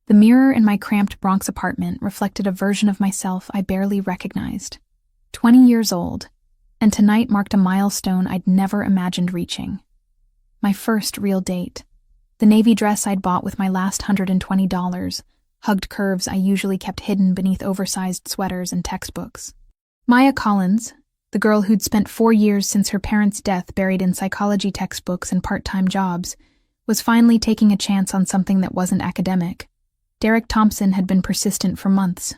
The mirror in my cramped Bronx apartment reflected a version of myself I barely recognized. 20 years old, and tonight marked a milestone I'd never imagined reaching. My first real date. The navy dress I'd bought with my last $120, hugged curves I usually kept hidden beneath oversized sweaters and textbooks. Maya Collins, the girl who'd spent 4 years since her parents' death buried in psychology textbooks and part-time jobs, was finally taking a chance on something that wasn't academic. Derek Thompson had been persistent for months.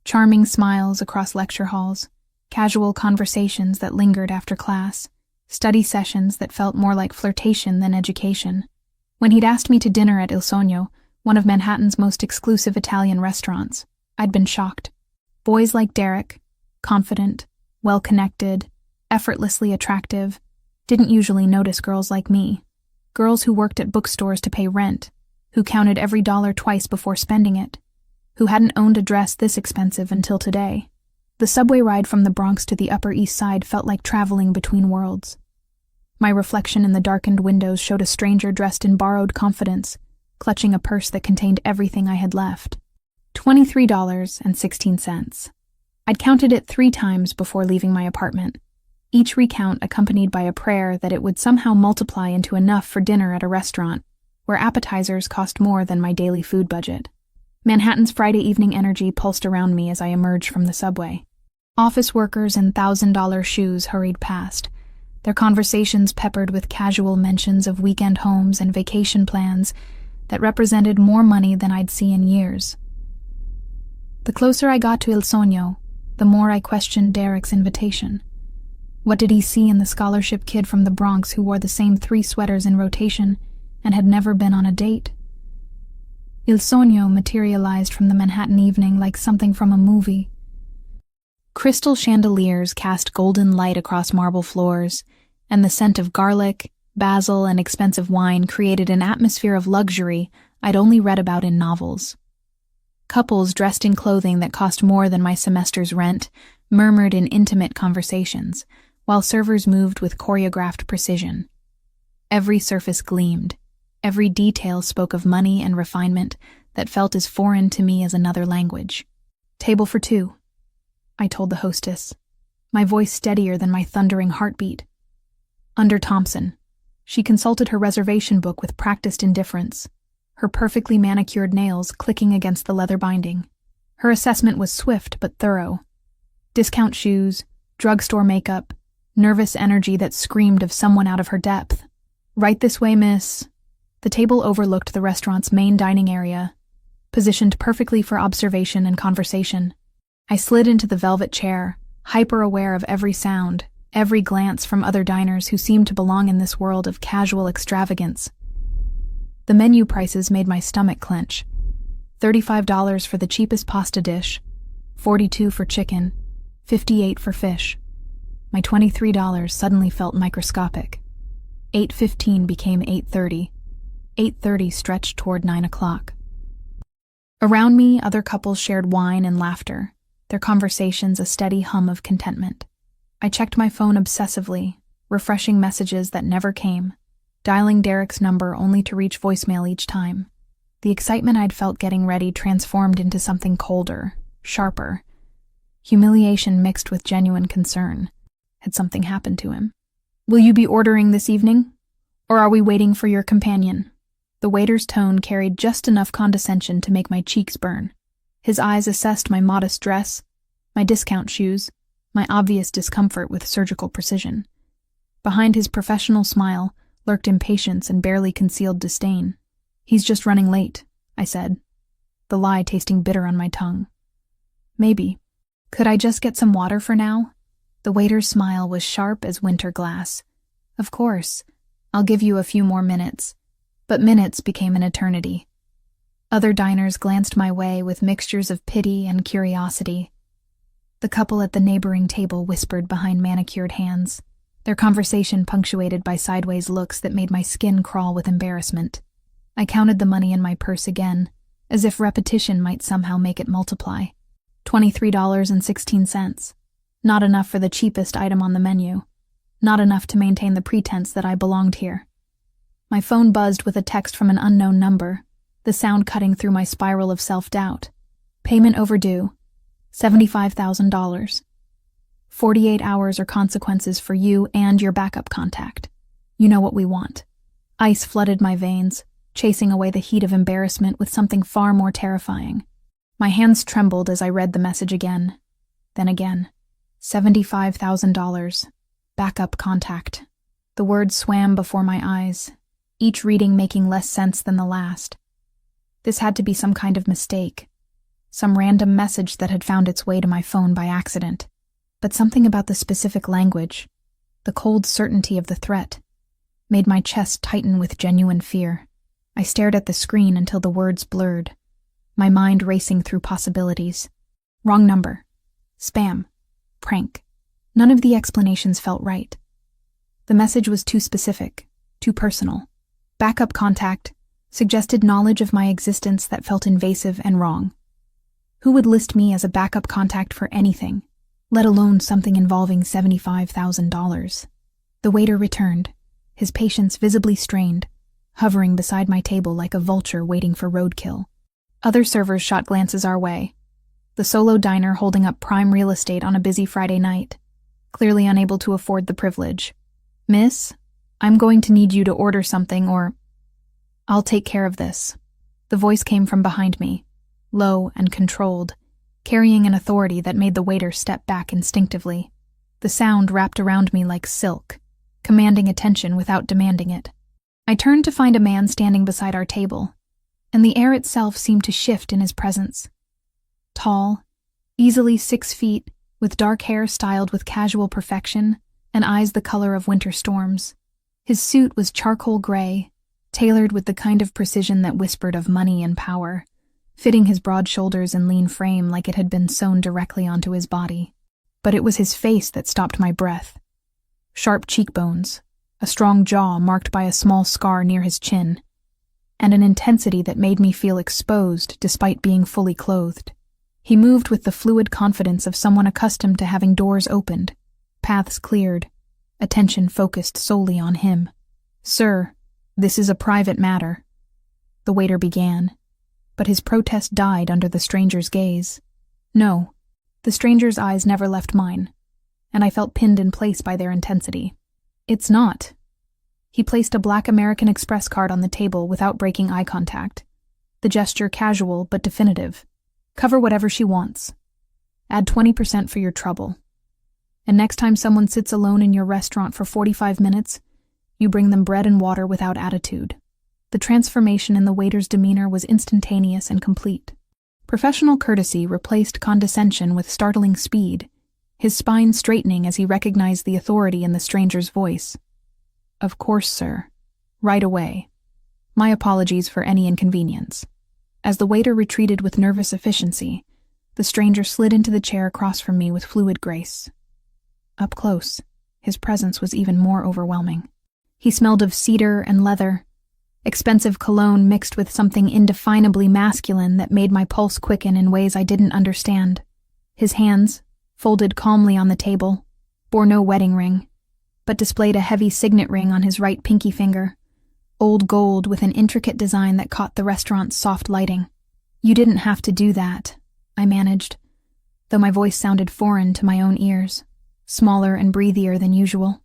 Charming smiles across lecture halls, casual conversations that lingered after class, study sessions that felt more like flirtation than education. When he'd asked me to dinner at Il Sogno, one of Manhattan's most exclusive Italian restaurants, I'd been shocked. Boys like Derek, confident, well-connected, effortlessly attractive, didn't usually notice girls like me. Girls who worked at bookstores to pay rent, who counted every dollar twice before spending it, who hadn't owned a dress this expensive until today. The subway ride from the Bronx to the Upper East Side felt like traveling between worlds. My reflection in the darkened windows showed a stranger dressed in borrowed confidence, clutching a purse that contained everything I had left. $23.16. I'd counted it 3 times before leaving my apartment, each recount accompanied by a prayer that it would somehow multiply into enough for dinner at a restaurant, where appetizers cost more than my daily food budget. Manhattan's Friday evening energy pulsed around me as I emerged from the subway. Office workers in $1,000 shoes hurried past, their conversations peppered with casual mentions of weekend homes and vacation plans that represented more money than I'd seen in years. The closer I got to Il Sogno, the more I questioned Derek's invitation. What did he see in the scholarship kid from the Bronx who wore the same 3 sweaters in rotation and had never been on a date? Il Sogno materialized from the Manhattan evening like something from a movie. Crystal chandeliers cast golden light across marble floors, and the scent of garlic, basil, and expensive wine created an atmosphere of luxury I'd only read about in novels. Couples dressed in clothing that cost more than my semester's rent murmured in intimate conversations, while servers moved with choreographed precision. Every surface gleamed. Every detail spoke of money and refinement that felt as foreign to me as another language. "Table for 2, I told the hostess, my voice steadier than my thundering heartbeat. Under Thompson. She consulted her reservation book with practiced indifference, her perfectly manicured nails clicking against the leather binding. Her assessment was swift but thorough. Discount shoes, drugstore makeup, nervous energy that screamed of someone out of her depth. "Right this way, miss." The table overlooked the restaurant's main dining area, positioned perfectly for observation and conversation. I slid into the velvet chair, hyper-aware of every sound, every glance from other diners who seemed to belong in this world of casual extravagance. The menu prices made my stomach clench. $35 for the cheapest pasta dish, $42 for chicken, $58 for fish. My $23 suddenly felt microscopic. $8.15 became $8.30. $8.30 stretched toward 9 o'clock. Around me, other couples shared wine and laughter, their conversations a steady hum of contentment. I checked my phone obsessively, refreshing messages that never came, dialing Derek's number only to reach voicemail each time. The excitement I'd felt getting ready transformed into something colder, sharper. Humiliation mixed with genuine concern. Had something happened to him? "Will you be ordering this evening? Or are we waiting for your companion?" The waiter's tone carried just enough condescension to make my cheeks burn. His eyes assessed my modest dress, my discount shoes, my obvious discomfort with surgical precision. Behind his professional smile lurked impatience and barely concealed disdain. "He's just running late," I said, the lie tasting bitter on my tongue. "Maybe. Could I just get some water for now?" The waiter's smile was sharp as winter glass. "Of course. I'll give you a few more minutes." But minutes became an eternity. Other diners glanced my way with mixtures of pity and curiosity. The couple at the neighboring table whispered behind manicured hands, their conversation punctuated by sideways looks that made my skin crawl with embarrassment. I counted the money in my purse again, as if repetition might somehow make it multiply. $23.16. Not enough for the cheapest item on the menu. Not enough to maintain the pretense that I belonged here. My phone buzzed with a text from an unknown number. the sound cutting through my spiral of self-doubt. Payment overdue, $75,000. 48 hours or consequences for you and your backup contact. You know what we want. Ice flooded my veins, chasing away the heat of embarrassment with something far more terrifying. My hands trembled as I read the message again. Then again. $75,000. Backup contact. The words swam before my eyes, each reading making less sense than the last. This had to be some kind of mistake. Some random message that had found its way to my phone by accident. But something about the specific language, the cold certainty of the threat, made my chest tighten with genuine fear. I stared at the screen until the words blurred, my mind racing through possibilities. Wrong number. Spam. Prank. None of the explanations felt right. The message was too specific, too personal. Backup contact suggested knowledge of my existence that felt invasive and wrong. Who would list me as a backup contact for anything, let alone something involving $75,000? The waiter returned, his patience visibly strained, hovering beside my table like a vulture waiting for roadkill. Other servers shot glances our way, the solo diner holding up prime real estate on a busy Friday night, clearly unable to afford the privilege. "Miss, I'm going to need you to order something or I'll take care of this." The voice came from behind me, low and controlled, carrying an authority that made the waiter step back instinctively. The sound wrapped around me like silk, commanding attention without demanding it. I turned to find a man standing beside our table, and the air itself seemed to shift in his presence. Tall, easily 6 feet, with dark hair styled with casual perfection, and eyes the color of winter storms. His suit was charcoal gray, tailored with the kind of precision that whispered of money and power, fitting his broad shoulders and lean frame like it had been sewn directly onto his body. But it was his face that stopped my breath. Sharp cheekbones, a strong jaw marked by a small scar near his chin, and an intensity that made me feel exposed despite being fully clothed. He moved with the fluid confidence of someone accustomed to having doors opened, paths cleared, attention focused solely on him. "Sir, this is a private matter," the waiter began, but his protest died under the stranger's gaze. No, the stranger's eyes never left mine, and I felt pinned in place by their intensity. "It's not." He placed a black American Express card on the table without breaking eye contact, the gesture casual but definitive. "Cover whatever she wants. Add 20% for your trouble. And next time someone sits alone in your restaurant for 45 minutes, you bring them bread and water without attitude." The transformation in the waiter's demeanor was instantaneous and complete. Professional courtesy replaced condescension with startling speed, his spine straightening as he recognized the authority in the stranger's voice. "Of course, sir. Right away. My apologies for any inconvenience." As the waiter retreated with nervous efficiency, the stranger slid into the chair across from me with fluid grace. Up close, his presence was even more overwhelming. He smelled of cedar and leather, expensive cologne mixed with something indefinably masculine that made my pulse quicken in ways I didn't understand. His hands, folded calmly on the table, bore no wedding ring, but displayed a heavy signet ring on his right pinky finger, old gold with an intricate design that caught the restaurant's soft lighting. "You didn't have to do that," I managed, though my voice sounded foreign to my own ears, smaller and breathier than usual.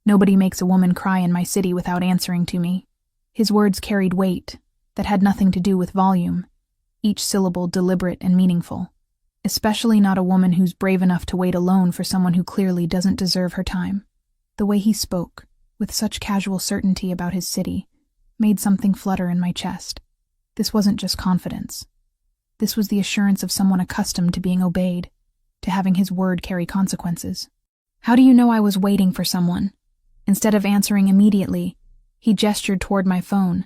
"Nobody makes a woman cry in my city without answering to me." His words carried weight that had nothing to do with volume, each syllable deliberate and meaningful. Especially not a woman who's brave enough to wait alone for someone who clearly doesn't deserve her time. The way he spoke, with such casual certainty about his city, made something flutter in my chest. This wasn't just confidence. This was the assurance of someone accustomed to being obeyed, to having his word carry consequences. "How do you know I was waiting for someone?" Instead of answering immediately, he gestured toward my phone,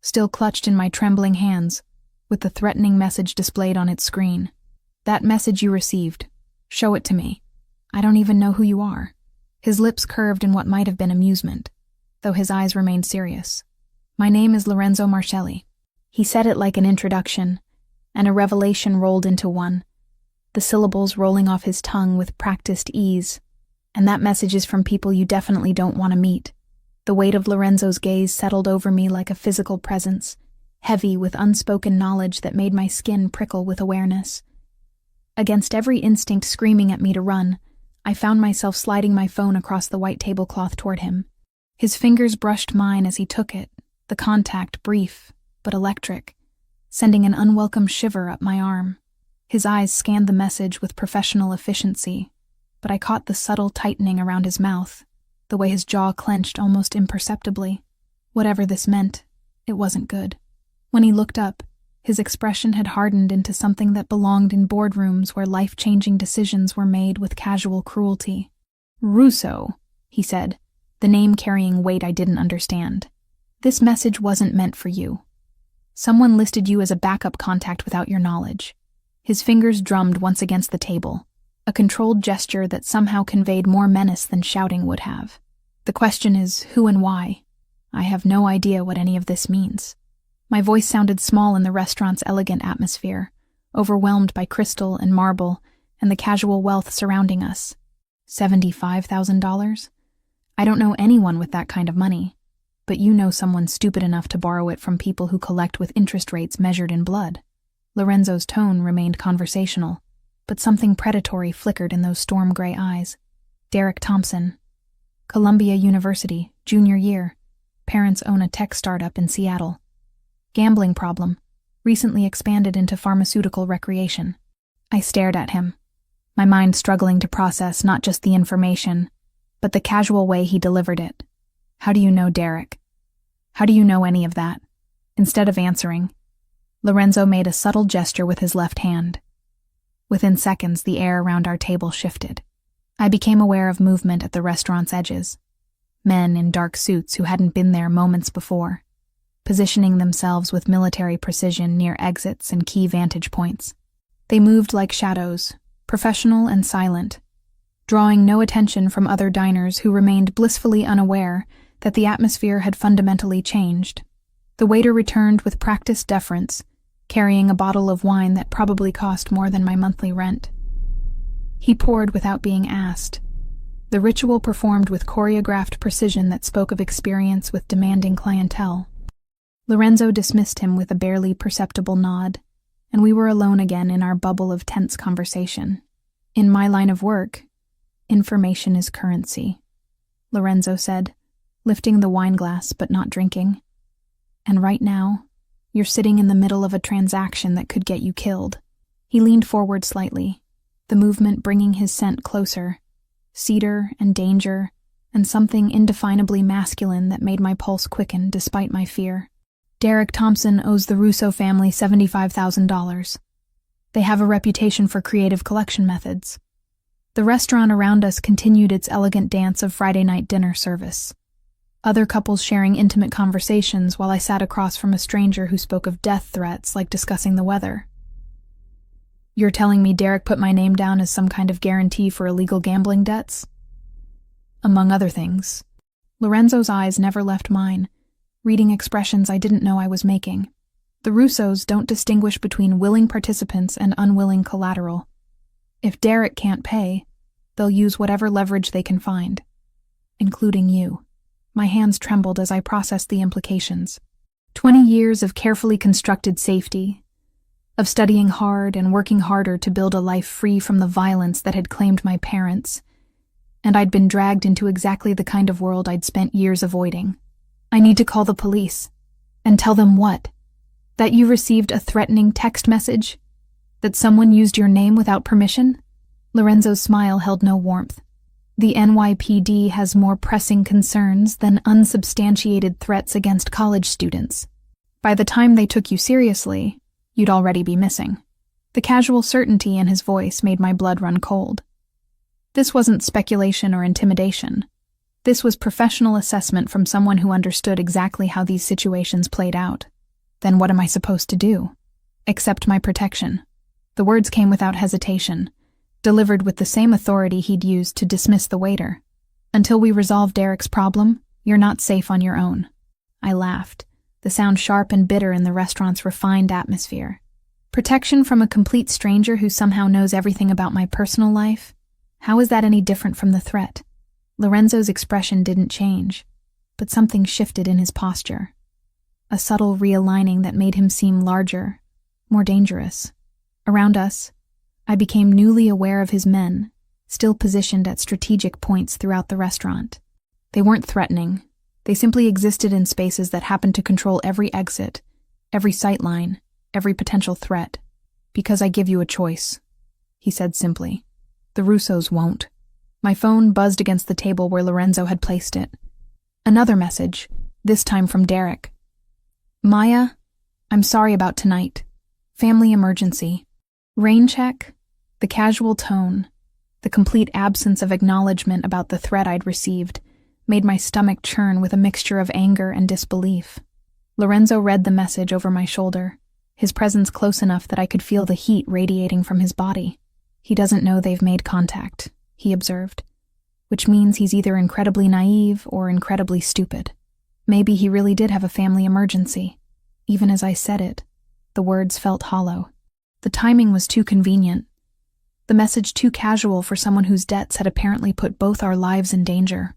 still clutched in my trembling hands, with the threatening message displayed on its screen. "That message you received. Show it to me. I don't even know who you are." His lips curved in what might have been amusement, though his eyes remained serious. "My name is Lorenzo Marcelli." He said it like an introduction, and a revelation rolled into one, the syllables rolling off his tongue with practiced ease. "And that message is from people you definitely don't want to meet." The weight of Lorenzo's gaze settled over me like a physical presence, heavy with unspoken knowledge that made my skin prickle with awareness. Against every instinct screaming at me to run, I found myself sliding my phone across the white tablecloth toward him. His fingers brushed mine as he took it, the contact brief but electric, sending an unwelcome shiver up my arm. His eyes scanned the message with professional efficiency, but I caught the subtle tightening around his mouth, the way his jaw clenched almost imperceptibly. Whatever this meant, it wasn't good. When he looked up, his expression had hardened into something that belonged in boardrooms where life-changing decisions were made with casual cruelty. "Russo," he said, the name carrying weight I didn't understand. "This message wasn't meant for you. Someone listed you as a backup contact without your knowledge." His fingers drummed once against the table, a controlled gesture that somehow conveyed more menace than shouting would have. "The question is, who and why? I have no idea what any of this means." My voice sounded small in the restaurant's elegant atmosphere, overwhelmed by crystal and marble and the casual wealth surrounding us. $75,000? I don't know anyone with that kind of money, but you know someone stupid enough to borrow it from people who collect with interest rates measured in blood. Lorenzo's tone remained conversational, but something predatory flickered in those storm-gray eyes. "Derek Thompson. Columbia University, junior year. Parents own a tech startup in Seattle. Gambling problem. Recently expanded into pharmaceutical recreation." I stared at him, my mind struggling to process not just the information, but the casual way he delivered it. "How do you know Derek? How do you know any of that?" Instead of answering, Lorenzo made a subtle gesture with his left hand. Within seconds, the air around our table shifted. I became aware of movement at the restaurant's edges. Men in dark suits who hadn't been there moments before, positioning themselves with military precision near exits and key vantage points. They moved like shadows, professional and silent, drawing no attention from other diners who remained blissfully unaware that the atmosphere had fundamentally changed. The waiter returned with practiced deference, carrying a bottle of wine that probably cost more than my monthly rent. He poured without being asked, the ritual performed with choreographed precision that spoke of experience with demanding clientele. Lorenzo dismissed him with a barely perceptible nod, and we were alone again in our bubble of tense conversation. "In my line of work, information is currency," Lorenzo said, lifting the wine glass but not drinking. "And right now, you're sitting in the middle of a transaction that could get you killed." He leaned forward slightly, the movement bringing his scent closer, cedar and danger, and something indefinably masculine that made my pulse quicken despite my fear. "Derek Thompson owes the Russo family $75,000. They have a reputation for creative collection methods." The restaurant around us continued its elegant dance of Friday night dinner service, other couples sharing intimate conversations while I sat across from a stranger who spoke of death threats like discussing the weather. "You're telling me Derek put my name down as some kind of guarantee for illegal gambling debts?" "Among other things." Lorenzo's eyes never left mine, reading expressions I didn't know I was making. "The Russos don't distinguish between willing participants and unwilling collateral. If Derek can't pay, they'll use whatever leverage they can find, including you." My hands trembled as I processed the implications. 20 years of carefully constructed safety, of studying hard and working harder to build a life free from the violence that had claimed my parents, and I'd been dragged into exactly the kind of world I'd spent years avoiding. "I need to call the police." "And tell them what? That you received a threatening text message? That someone used your name without permission?" Lorenzo's smile held no warmth. "The NYPD has more pressing concerns than unsubstantiated threats against college students. By the time they took you seriously, you'd already be missing." The casual certainty in his voice made my blood run cold. This wasn't speculation or intimidation. This was professional assessment from someone who understood exactly how these situations played out. Then what am I supposed to do? Accept my protection. The words came without hesitation, delivered with the same authority he'd used to dismiss the waiter. "Until we resolve Derek's problem, you're not safe on your own." I laughed, the sound sharp and bitter in the restaurant's refined atmosphere. Protection from a complete stranger who somehow knows everything about my personal life? How is that any different from the threat? Lorenzo's expression didn't change, but something shifted in his posture. a subtle realigning that made him seem larger, more dangerous. Around us, I became newly aware of his men, still positioned at strategic points throughout the restaurant. They weren't threatening. They simply existed in spaces that happened to control every exit, every sightline, every potential threat. "Because I give you a choice," he said simply. "The Russos won't." My phone buzzed against the table where Lorenzo had placed it. Another message, this time from Derek. "Maya, I'm sorry about tonight. Family emergency." Rain check, the casual tone, the complete absence of acknowledgement about the threat I'd received, made my stomach churn with a mixture of anger and disbelief. Lorenzo read the message over my shoulder, his presence close enough that I could feel the heat radiating from his body. "He doesn't know they've made contact," he observed, "which means he's either incredibly naive or incredibly stupid. Maybe he really did have a family emergency." Even as I said it, the words felt hollow. The timing was too convenient. The message too casual for someone whose debts had apparently put both our lives in danger.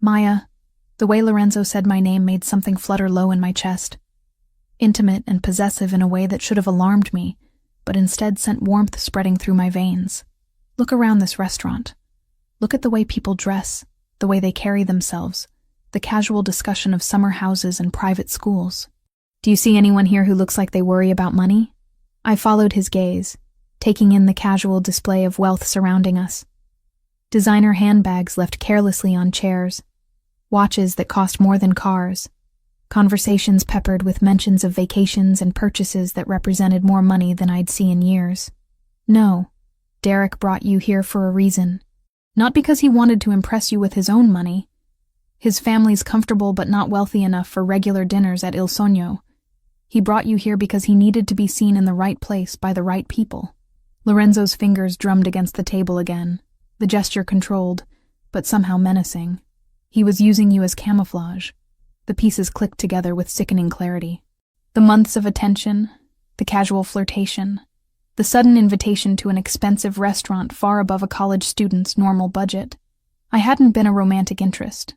"Maya," the way Lorenzo said my name made something flutter low in my chest. Intimate and possessive in a way that should have alarmed me, but instead sent warmth spreading through my veins. "Look around this restaurant. Look at the way people dress, the way they carry themselves, the casual discussion of summer houses and private schools. Do you see anyone here who looks like they worry about money?" I followed his gaze, taking in the casual display of wealth surrounding us. Designer handbags left carelessly on chairs, watches that cost more than cars, conversations peppered with mentions of vacations and purchases that represented more money than I'd seen in years. "No, Derek brought you here for a reason. Not because he wanted to impress you with his own money. His family's comfortable but not wealthy enough for regular dinners at Il Sogno. He brought you here because he needed to be seen in the right place by the right people." Lorenzo's fingers drummed against the table again, the gesture controlled, but somehow menacing. "He was using you as camouflage." The pieces clicked together with sickening clarity. The months of attention, the casual flirtation, the sudden invitation to an expensive restaurant far above a college student's normal budget. I hadn't been a romantic interest.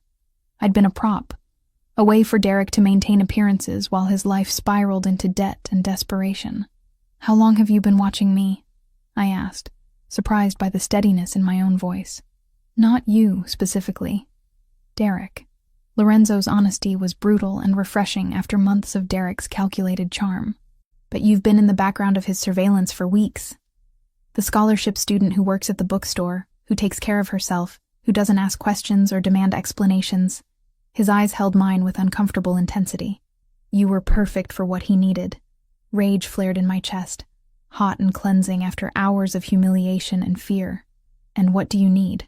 I'd been a prop, a way for Derek to maintain appearances while his life spiraled into debt and desperation. "How long have you been watching me?" I asked, surprised by the steadiness in my own voice. "Not you, specifically. Derek." Lorenzo's honesty was brutal and refreshing after months of Derek's calculated charm. "But you've been in the background of his surveillance for weeks. The scholarship student who works at the bookstore, who takes care of herself, who doesn't ask questions or demand explanations." His eyes held mine with uncomfortable intensity. "You were perfect for what he needed." Rage flared in my chest, hot and cleansing after hours of humiliation and fear. "And what do you need?"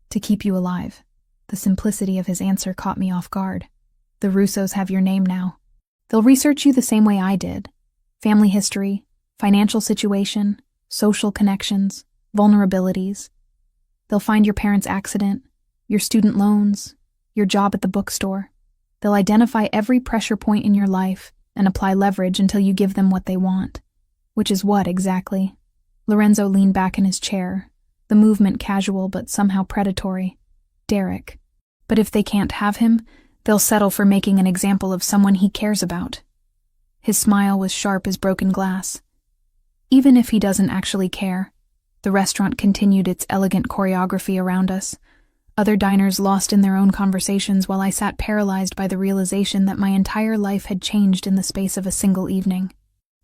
"To keep you alive." The simplicity of his answer caught me off guard. "The Russos have your name now. They'll research you the same way I did. Family history, financial situation, social connections, vulnerabilities. They'll find your parents' accident, your student loans, your job at the bookstore. They'll identify every pressure point in your life and apply leverage until you give them what they want." "Which is what, exactly?" Lorenzo leaned back in his chair, the movement casual but somehow predatory. "Derek. But if they can't have him, they'll settle for making an example of someone he cares about." His smile was sharp as broken glass. "Even if he doesn't actually care." The restaurant continued its elegant choreography around us, other diners lost in their own conversations while I sat paralyzed by the realization that my entire life had changed in the space of a single evening.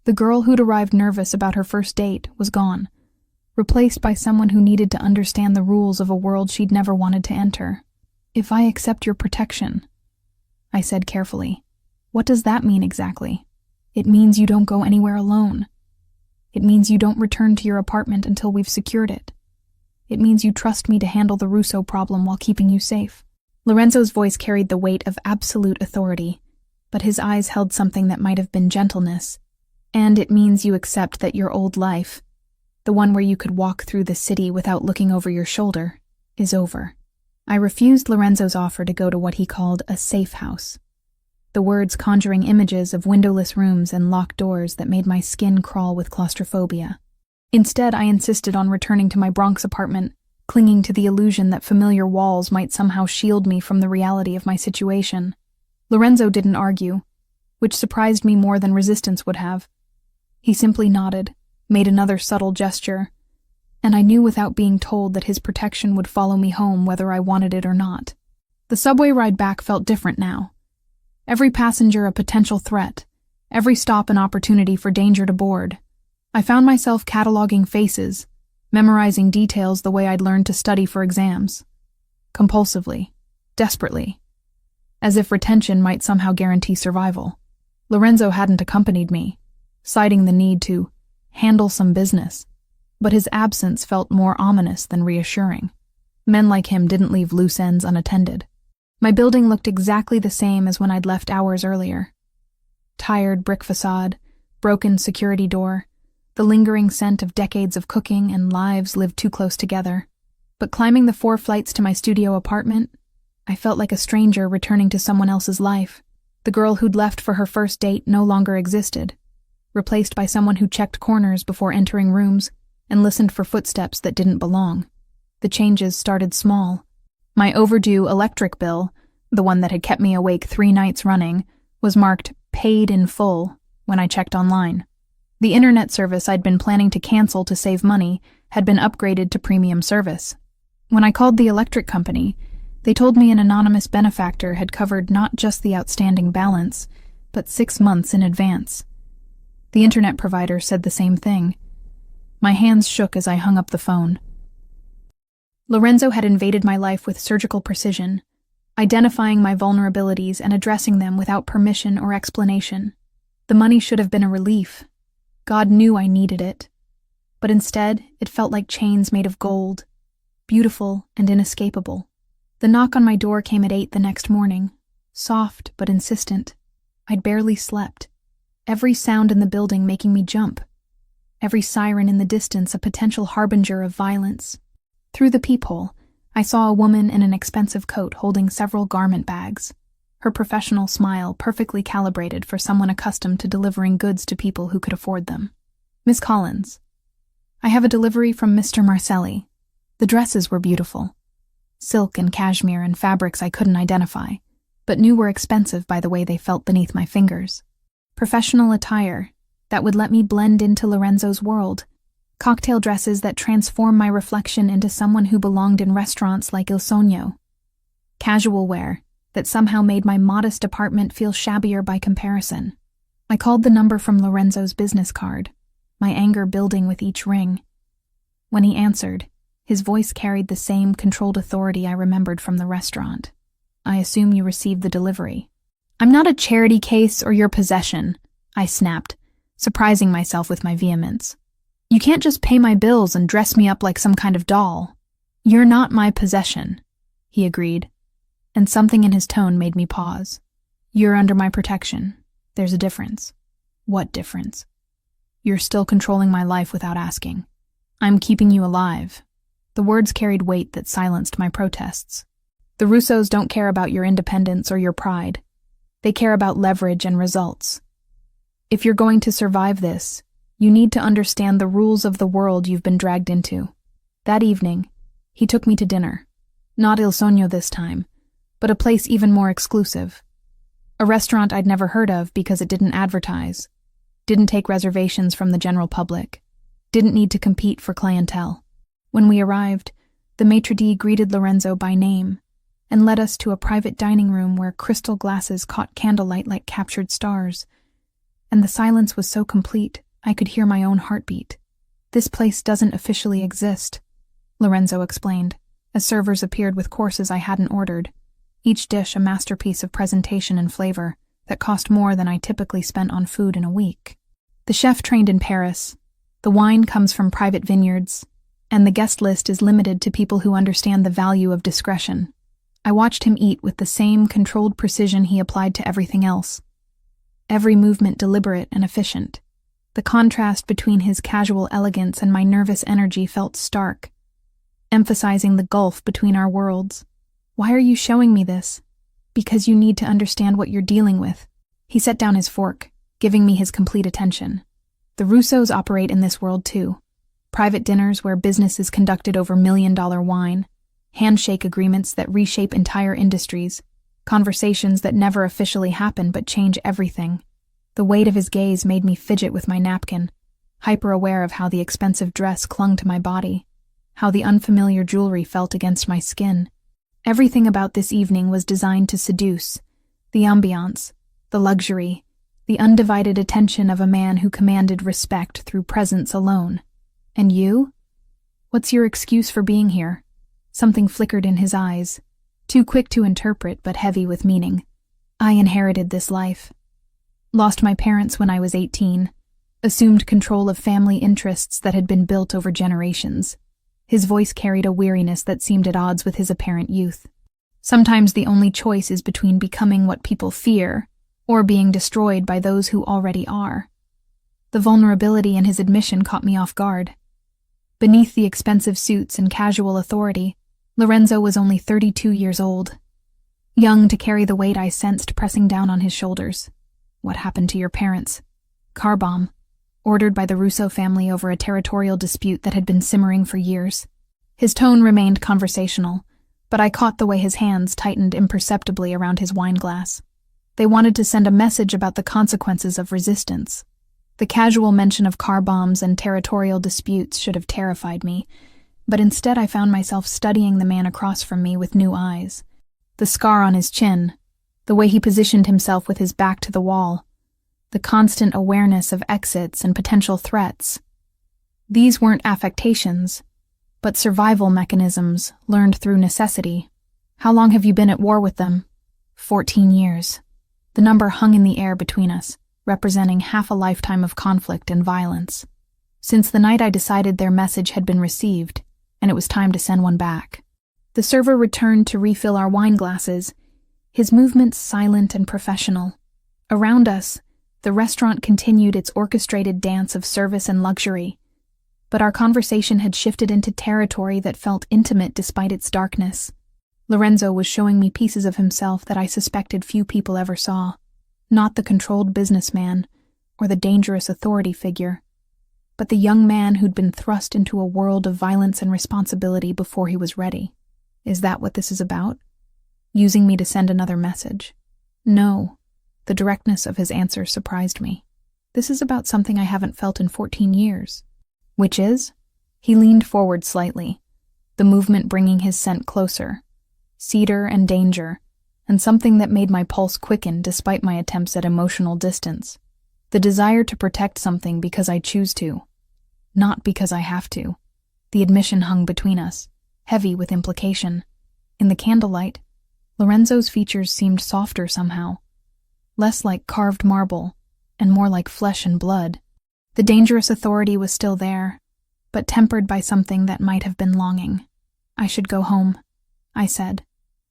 The girl who'd arrived nervous about her first date was gone, replaced by someone who needed to understand the rules of a world she'd never wanted to enter. "If I accept your protection," I said carefully, "what does that mean exactly?" "It means you don't go anywhere alone. It means you don't return to your apartment until we've secured it. It means you trust me to handle the Russo problem while keeping you safe." Lorenzo's voice carried the weight of absolute authority, but his eyes held something that might have been gentleness. "And it means you accept that your old life, the one where you could walk through the city without looking over your shoulder, is over." I refused Lorenzo's offer to go to what he called a safe house, the words conjuring images of windowless rooms and locked doors that made my skin crawl with claustrophobia. Instead, I insisted on returning to my Bronx apartment, clinging to the illusion that familiar walls might somehow shield me from the reality of my situation. Lorenzo didn't argue. which surprised me more than resistance would have. He simply nodded, made another subtle gesture, and I knew without being told that his protection would follow me home whether I wanted it or not. The subway ride back felt different now. Every passenger a potential threat, every stop an opportunity for danger to board. I found myself cataloging faces, memorizing details the way I'd learned to study for exams. Compulsively, desperately, as if retention might somehow guarantee survival. Lorenzo hadn't accompanied me, citing the need to handle some business, but his absence felt more ominous than reassuring. Men like him didn't leave loose ends unattended. My building looked exactly the same as when I'd left hours earlier. Tired brick facade, broken security door, the lingering scent of decades of cooking and lives lived too close together. But climbing the 4 flights to my studio apartment, I felt like a stranger returning to someone else's life. The girl who'd left for her first date no longer existed, replaced by someone who checked corners before entering rooms and listened for footsteps that didn't belong. The changes started small. My overdue electric bill, the one that had kept me awake 3 nights running, was marked paid in full when I checked online. The internet service I'd been planning to cancel to save money had been upgraded to premium service. When I called the electric company, they told me an anonymous benefactor had covered not just the outstanding balance, but 6 months in advance. The internet provider said the same thing. My hands shook as I hung up the phone. Lorenzo had invaded my life with surgical precision, identifying my vulnerabilities and addressing them without permission or explanation. The money should have been a relief. God knew I needed it. But instead, it felt like chains made of gold, beautiful and inescapable. The knock on my door came at 8 the next morning, soft but insistent. I'd barely slept, every sound in the building making me jump, every siren in the distance a potential harbinger of violence. Through the peephole, I saw a woman in an expensive coat holding several garment bags, her professional smile perfectly calibrated for someone accustomed to delivering goods to people who could afford them. "Miss Collins, I have a delivery from Mr. Marcelli." The dresses were beautiful. Silk and cashmere and fabrics I couldn't identify, but knew were expensive by the way they felt beneath my fingers. Professional attire that would let me blend into Lorenzo's world. Cocktail dresses that transform my reflection into someone who belonged in restaurants like Il Sogno. Casual wear that somehow made my modest apartment feel shabbier by comparison. I called the number from Lorenzo's business card, my anger building with each ring. When he answered, his voice carried the same controlled authority I remembered from the restaurant. "I assume you received the delivery." "I'm not a charity case or your possession," I snapped, surprising myself with my vehemence. "You can't just pay my bills and dress me up like some kind of doll." "You're not my possession," he agreed, and something in his tone made me pause. "You're under my protection. There's a difference." "What difference?" "You're still controlling my life without asking. I'm keeping you alive." The words carried weight that silenced my protests. "The Russos don't care about your independence or your pride. They care about leverage and results. If you're going to survive this, you need to understand the rules of the world you've been dragged into." That evening, he took me to dinner. Not Il Sogno this time, but a place even more exclusive. A restaurant I'd never heard of because it didn't advertise, didn't take reservations from the general public, didn't need to compete for clientele. When we arrived, the maitre d' greeted Lorenzo by name and led us to a private dining room where crystal glasses caught candlelight like captured stars, and the silence was so complete I could hear my own heartbeat. "This place doesn't officially exist," Lorenzo explained, as servers appeared with courses I hadn't ordered, each dish a masterpiece of presentation and flavor that cost more than I typically spent on food in a week. "The chef trained in Paris, the wine comes from private vineyards, and the guest list is limited to people who understand the value of discretion." I watched him eat with the same controlled precision he applied to everything else, every movement deliberate and efficient. The contrast between his casual elegance and my nervous energy felt stark, emphasizing the gulf between our worlds. "Why are you showing me this?" "Because you need to understand what you're dealing with." He set down his fork, giving me his complete attention. "The Russos operate in this world too. Private dinners where business is conducted over $1-million wine, handshake agreements that reshape entire industries, conversations that never officially happen but change everything. The weight of his gaze made me fidget with my napkin, hyper-aware of how the expensive dress clung to my body, how the unfamiliar jewelry felt against my skin. Everything about this evening was designed to seduce: the ambiance, the luxury, the undivided attention of a man who commanded respect through presence alone. And you? What's your excuse for being here? Something flickered in his eyes, too quick to interpret but heavy with meaning. I inherited this life. Lost my parents when I was 18, assumed control of family interests that had been built over generations. His voice carried a weariness that seemed at odds with his apparent youth. Sometimes the only choice is between becoming what people fear or being destroyed by those who already are. The vulnerability in his admission caught me off guard. Beneath the expensive suits and casual authority, Lorenzo was only 32 years old, young to carry the weight I sensed pressing down on his shoulders. What happened to your parents? Car bomb, ordered by the Russo family over a territorial dispute that had been simmering for years. His tone remained conversational, but I caught the way his hands tightened imperceptibly around his wine glass. They wanted to send a message about the consequences of resistance. The casual mention of car bombs and territorial disputes should have terrified me, but instead I found myself studying the man across from me with new eyes. The scar on his chin, the way he positioned himself with his back to the wall, the constant awareness of exits and potential threats. These weren't affectations, but survival mechanisms learned through necessity. How long have you been at war with them? 14 years. The number hung in the air between us, representing half a lifetime of conflict and violence. Since the night I decided their message had been received, and it was time to send one back. The server returned to refill our wine glasses, his movements silent and professional. Around us, the restaurant continued its orchestrated dance of service and luxury, but our conversation had shifted into territory that felt intimate despite its darkness. Lorenzo was showing me pieces of himself that I suspected few people ever saw. Not the controlled businessman or the dangerous authority figure, but the young man who'd been thrust into a world of violence and responsibility before he was ready. Is that what this is about? Using me to send another message? No. The directness of his answer surprised me. This is about something I haven't felt in 14 years. Which is? He leaned forward slightly, the movement bringing his scent closer. Cedar and danger, and something that made my pulse quicken despite my attempts at emotional distance. The desire to protect something because I choose to, not because I have to. The admission hung between us, heavy with implication. In the candlelight, Lorenzo's features seemed softer somehow, less like carved marble, and more like flesh and blood. The dangerous authority was still there, but tempered by something that might have been longing. I should go home, I said,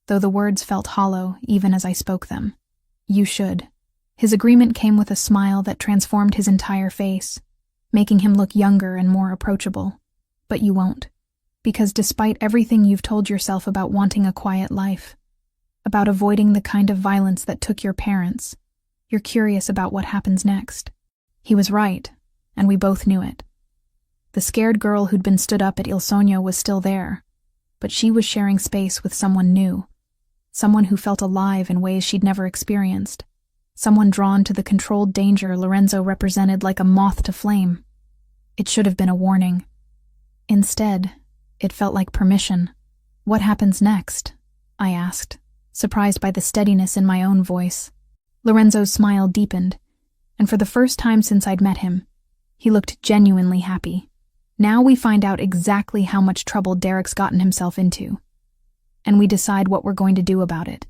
though the words felt hollow even as I spoke them. You should. His agreement came with a smile that transformed his entire face, making him look younger and more approachable. But you won't, because despite everything you've told yourself about wanting a quiet life, about avoiding the kind of violence that took your parents, you're curious about what happens next. He was right, and we both knew it. The scared girl who'd been stood up at Il Sogno was still there, but she was sharing space with someone new, someone who felt alive in ways she'd never experienced, someone drawn to the controlled danger Lorenzo represented like a moth to flame. It should have been a warning. Instead, it felt like permission. What happens next? I asked, surprised by the steadiness in my own voice. Lorenzo's smile deepened, and for the first time since I'd met him, he looked genuinely happy. Now we find out exactly how much trouble Derek's gotten himself into, and we decide what we're going to do about it.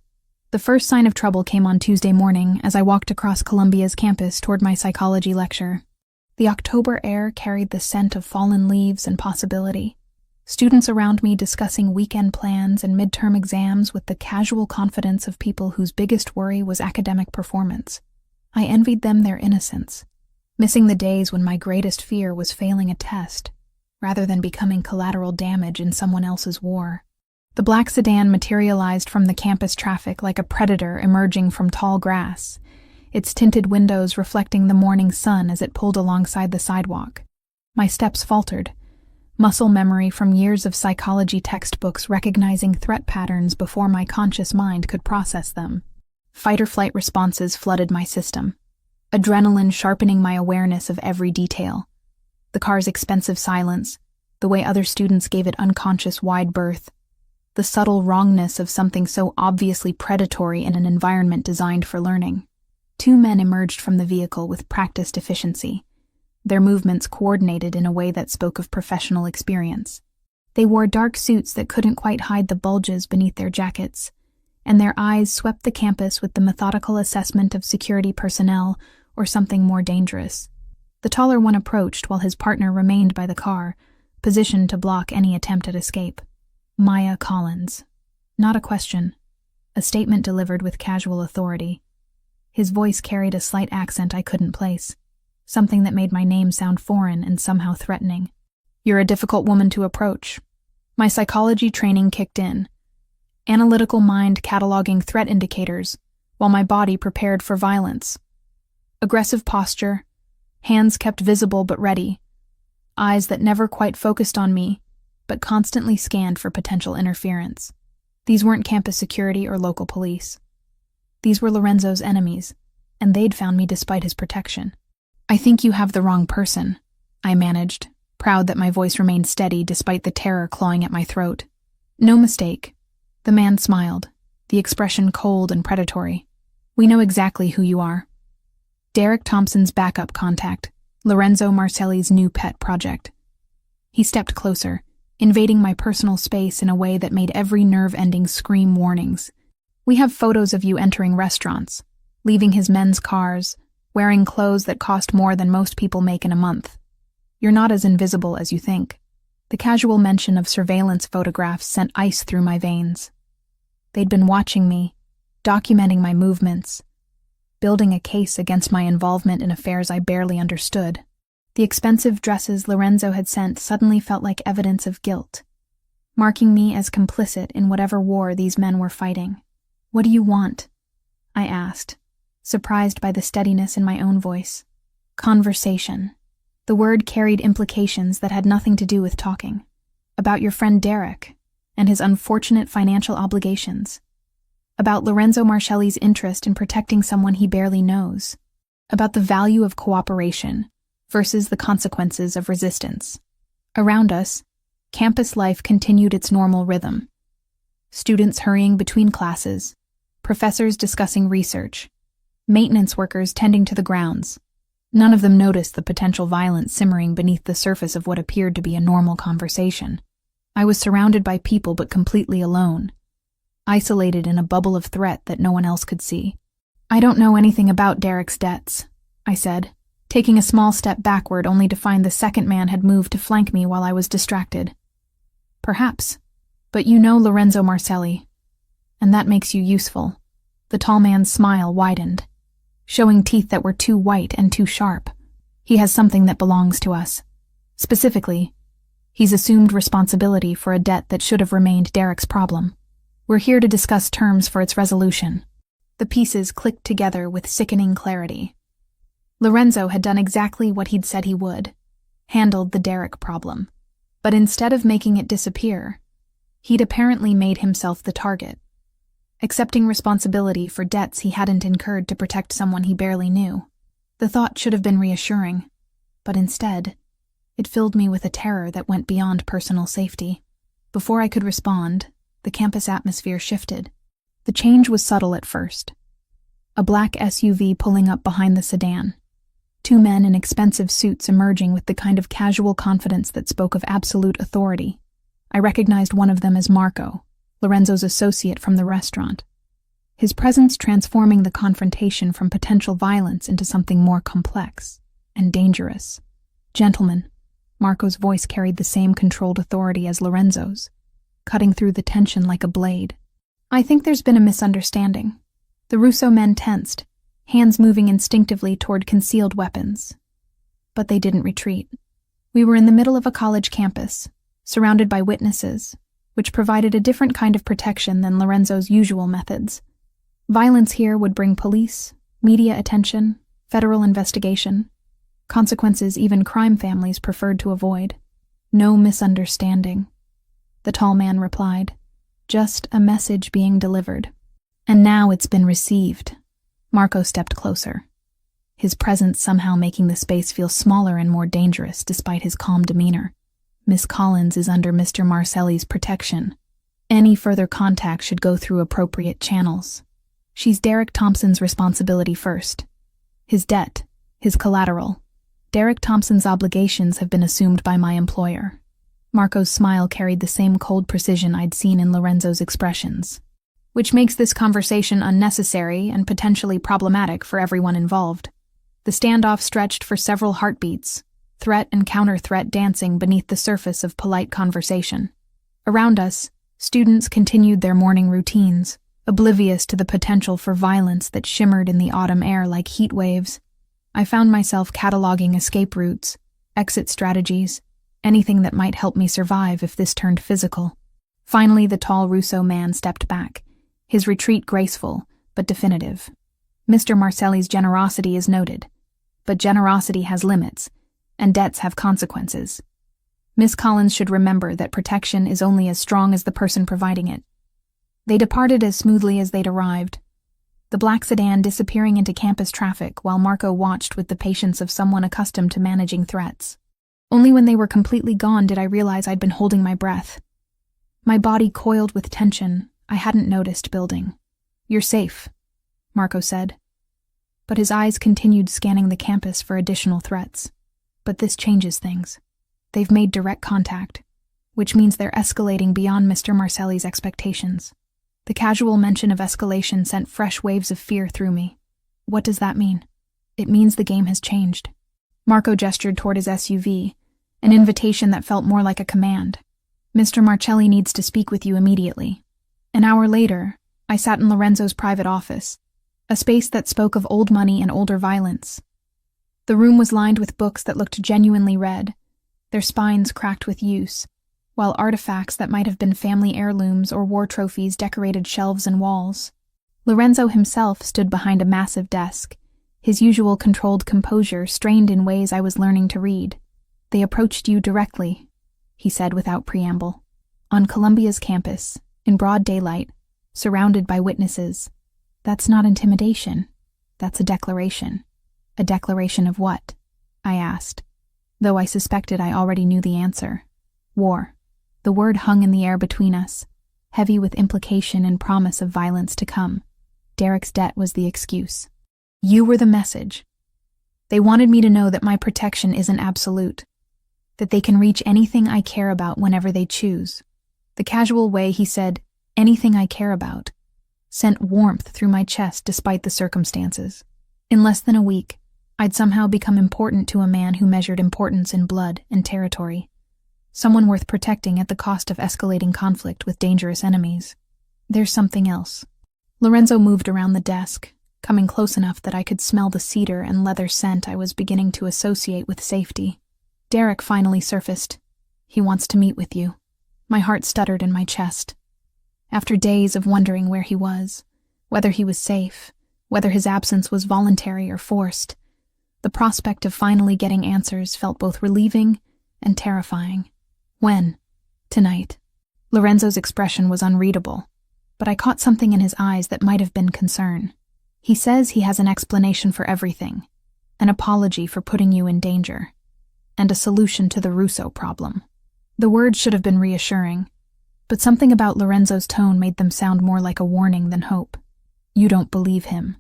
The first sign of trouble came on Tuesday morning as I walked across Columbia's campus toward my psychology lecture. The October air carried the scent of fallen leaves and possibility. Students around me discussing weekend plans and midterm exams with the casual confidence of people whose biggest worry was academic performance. I envied them their innocence, missing the days when my greatest fear was failing a test, rather than becoming collateral damage in someone else's war. The black sedan materialized from the campus traffic like a predator emerging from tall grass, its tinted windows reflecting the morning sun as it pulled alongside the sidewalk. My steps faltered, muscle memory from years of psychology textbooks recognizing threat patterns before my conscious mind could process them. Fight-or-flight responses flooded my system. adrenaline sharpening my awareness of every detail. The car's expensive silence, the way other students gave it unconscious wide berth, the subtle wrongness of something so obviously predatory in an environment designed for learning. 2 men emerged from the vehicle with practiced efficiency, their movements coordinated in a way that spoke of professional experience. They wore dark suits that couldn't quite hide the bulges beneath their jackets, and their eyes swept the campus with the methodical assessment of security personnel or something more dangerous. The taller one approached while his partner remained by the car, positioned to block any attempt at escape. Maya Collins. Not a question. A statement delivered with casual authority. His voice carried a slight accent I couldn't place, something that made my name sound foreign and somehow threatening. You're a difficult woman to approach. My psychology training kicked in. Analytical mind cataloging threat indicators, while my body prepared for violence. Aggressive posture, hands kept visible but ready, eyes that never quite focused on me, but constantly scanned for potential interference. These weren't campus security or local police. These were Lorenzo's enemies, and they'd found me despite his protection. I think you have the wrong person, I managed, proud that my voice remained steady despite the terror clawing at my throat. No mistake. The man smiled, the expression cold and predatory. We know exactly who you are. Derek Thompson's backup contact, Lorenzo Marcelli's new pet project. He stepped closer, invading my personal space in a way that made every nerve ending scream warnings. We have photos of you entering restaurants, leaving his men's cars, wearing clothes that cost more than most people make in a month. You're not as invisible as you think. The casual mention of surveillance photographs sent ice through my veins. They'd been watching me, documenting my movements, building a case against my involvement in affairs I barely understood. The expensive dresses Lorenzo had sent suddenly felt like evidence of guilt, marking me as complicit in whatever war these men were fighting. What do you want? I asked, surprised by the steadiness in my own voice. Conversation. The word carried implications that had nothing to do with talking. About your friend Derek and his unfortunate financial obligations. About Lorenzo Marcelli's interest in protecting someone he barely knows. About the value of cooperation versus the consequences of resistance. Around us, campus life continued its normal rhythm. Students hurrying between classes, professors discussing research, maintenance workers tending to the grounds. None of them noticed the potential violence simmering beneath the surface of what appeared to be a normal conversation. I was surrounded by people but completely alone, isolated in a bubble of threat that no one else could see. I don't know anything about Derek's debts, I said, taking a small step backward only to find the second man had moved to flank me while I was distracted. Perhaps, but you know Lorenzo Marcelli, and that makes you useful. The tall man's smile widened, showing teeth that were too white and too sharp. He has something that belongs to us. Specifically, he's assumed responsibility for a debt that should have remained Derek's problem. We're here to discuss terms for its resolution. The pieces clicked together with sickening clarity. Lorenzo had done exactly what he'd said he would, handled the Derek problem. But instead of making it disappear, he'd apparently made himself the target, accepting responsibility for debts he hadn't incurred to protect someone he barely knew. The thought should have been reassuring, but instead, it filled me with a terror that went beyond personal safety. Before I could respond, the campus atmosphere shifted. The change was subtle at first. A black SUV pulling up behind the sedan. 2 men in expensive suits emerging with the kind of casual confidence that spoke of absolute authority. I recognized one of them as Marco, Lorenzo's associate from the restaurant. His presence transforming the confrontation from potential violence into something more complex and dangerous. Gentlemen, Marco's voice carried the same controlled authority as Lorenzo's, cutting through the tension like a blade. I think there's been a misunderstanding. The Russo men tensed, hands moving instinctively toward concealed weapons. But they didn't retreat. We were in the middle of a college campus, surrounded by witnesses, which provided a different kind of protection than Lorenzo's usual methods. Violence here would bring police, media attention, federal investigation, consequences even crime families preferred to avoid. No misunderstanding, the tall man replied. Just a message being delivered. And now it's been received. Marco stepped closer. his presence somehow making the space feel smaller and more dangerous despite his calm demeanor. Miss Collins is under Mr. Marcelli's protection. Any further contact should go through appropriate channels. She's Derek Thompson's responsibility first. His debt, his collateral. Derek Thompson's obligations have been assumed by my employer. Marco's smile carried the same cold precision I'd seen in Lorenzo's expressions, which makes this conversation unnecessary and potentially problematic for everyone involved. The standoff stretched for several heartbeats, threat and counter-threat dancing beneath the surface of polite conversation. Around us, students continued their morning routines, oblivious to the potential for violence that shimmered in the autumn air like heat waves. I found myself cataloging escape routes, exit strategies, anything that might help me survive if this turned physical. Finally, the tall Russo man stepped back, his retreat graceful, but definitive. Mr. Marcelli's generosity is noted, but generosity has limits, and debts have consequences. Miss Collins should remember that protection is only as strong as the person providing it. They departed as smoothly as they'd arrived, the black sedan disappearing into campus traffic while Marco watched with the patience of someone accustomed to managing threats. Only when they were completely gone did I realize I'd been holding my breath. My body coiled with tension I hadn't noticed building. "You're safe," Marco said. But his eyes continued scanning the campus for additional threats. But this changes things. They've made direct contact, which means they're escalating beyond Mr. Marcelli's expectations. The casual mention of escalation sent fresh waves of fear through me. What does that mean? It means the game has changed. Marco gestured toward his SUV, an invitation that felt more like a command. "Mr. Marcelli needs to speak with you immediately." An hour later, I sat in Lorenzo's private office, a space that spoke of old money and older violence. The room was lined with books that looked genuinely read, their spines cracked with use, while artifacts that might have been family heirlooms or war trophies decorated shelves and walls. Lorenzo himself stood behind a massive desk, his usual controlled composure strained in ways I was learning to read. "They approached you directly," he said without preamble. "On Columbia's campus, in broad daylight, surrounded by witnesses. That's not intimidation. That's a declaration." "A declaration of what?" I asked, though I suspected I already knew the answer. "War." The word hung in the air between us, heavy with implication and promise of violence to come. Derek's debt was the excuse. You were the message. They wanted me to know that my protection isn't absolute, that they can reach anything I care about whenever they choose. The casual way he said, "anything I care about," sent warmth through my chest despite the circumstances. In less than a week, I'd somehow become important to a man who measured importance in blood and territory. Someone worth protecting at the cost of escalating conflict with dangerous enemies. There's something else. Lorenzo moved around the desk, coming close enough that I could smell the cedar and leather scent I was beginning to associate with safety. Derek finally surfaced. "He wants to meet with you." My heart stuttered in my chest. After days of wondering where he was, whether he was safe, whether his absence was voluntary or forced, the prospect of finally getting answers felt both relieving and terrifying. "When?" "Tonight." Lorenzo's expression was unreadable, but I caught something in his eyes that might have been concern. "He says he has an explanation for everything, an apology for putting you in danger, and a solution to the Russo problem." The words should have been reassuring, but something about Lorenzo's tone made them sound more like a warning than hope. "You don't believe him."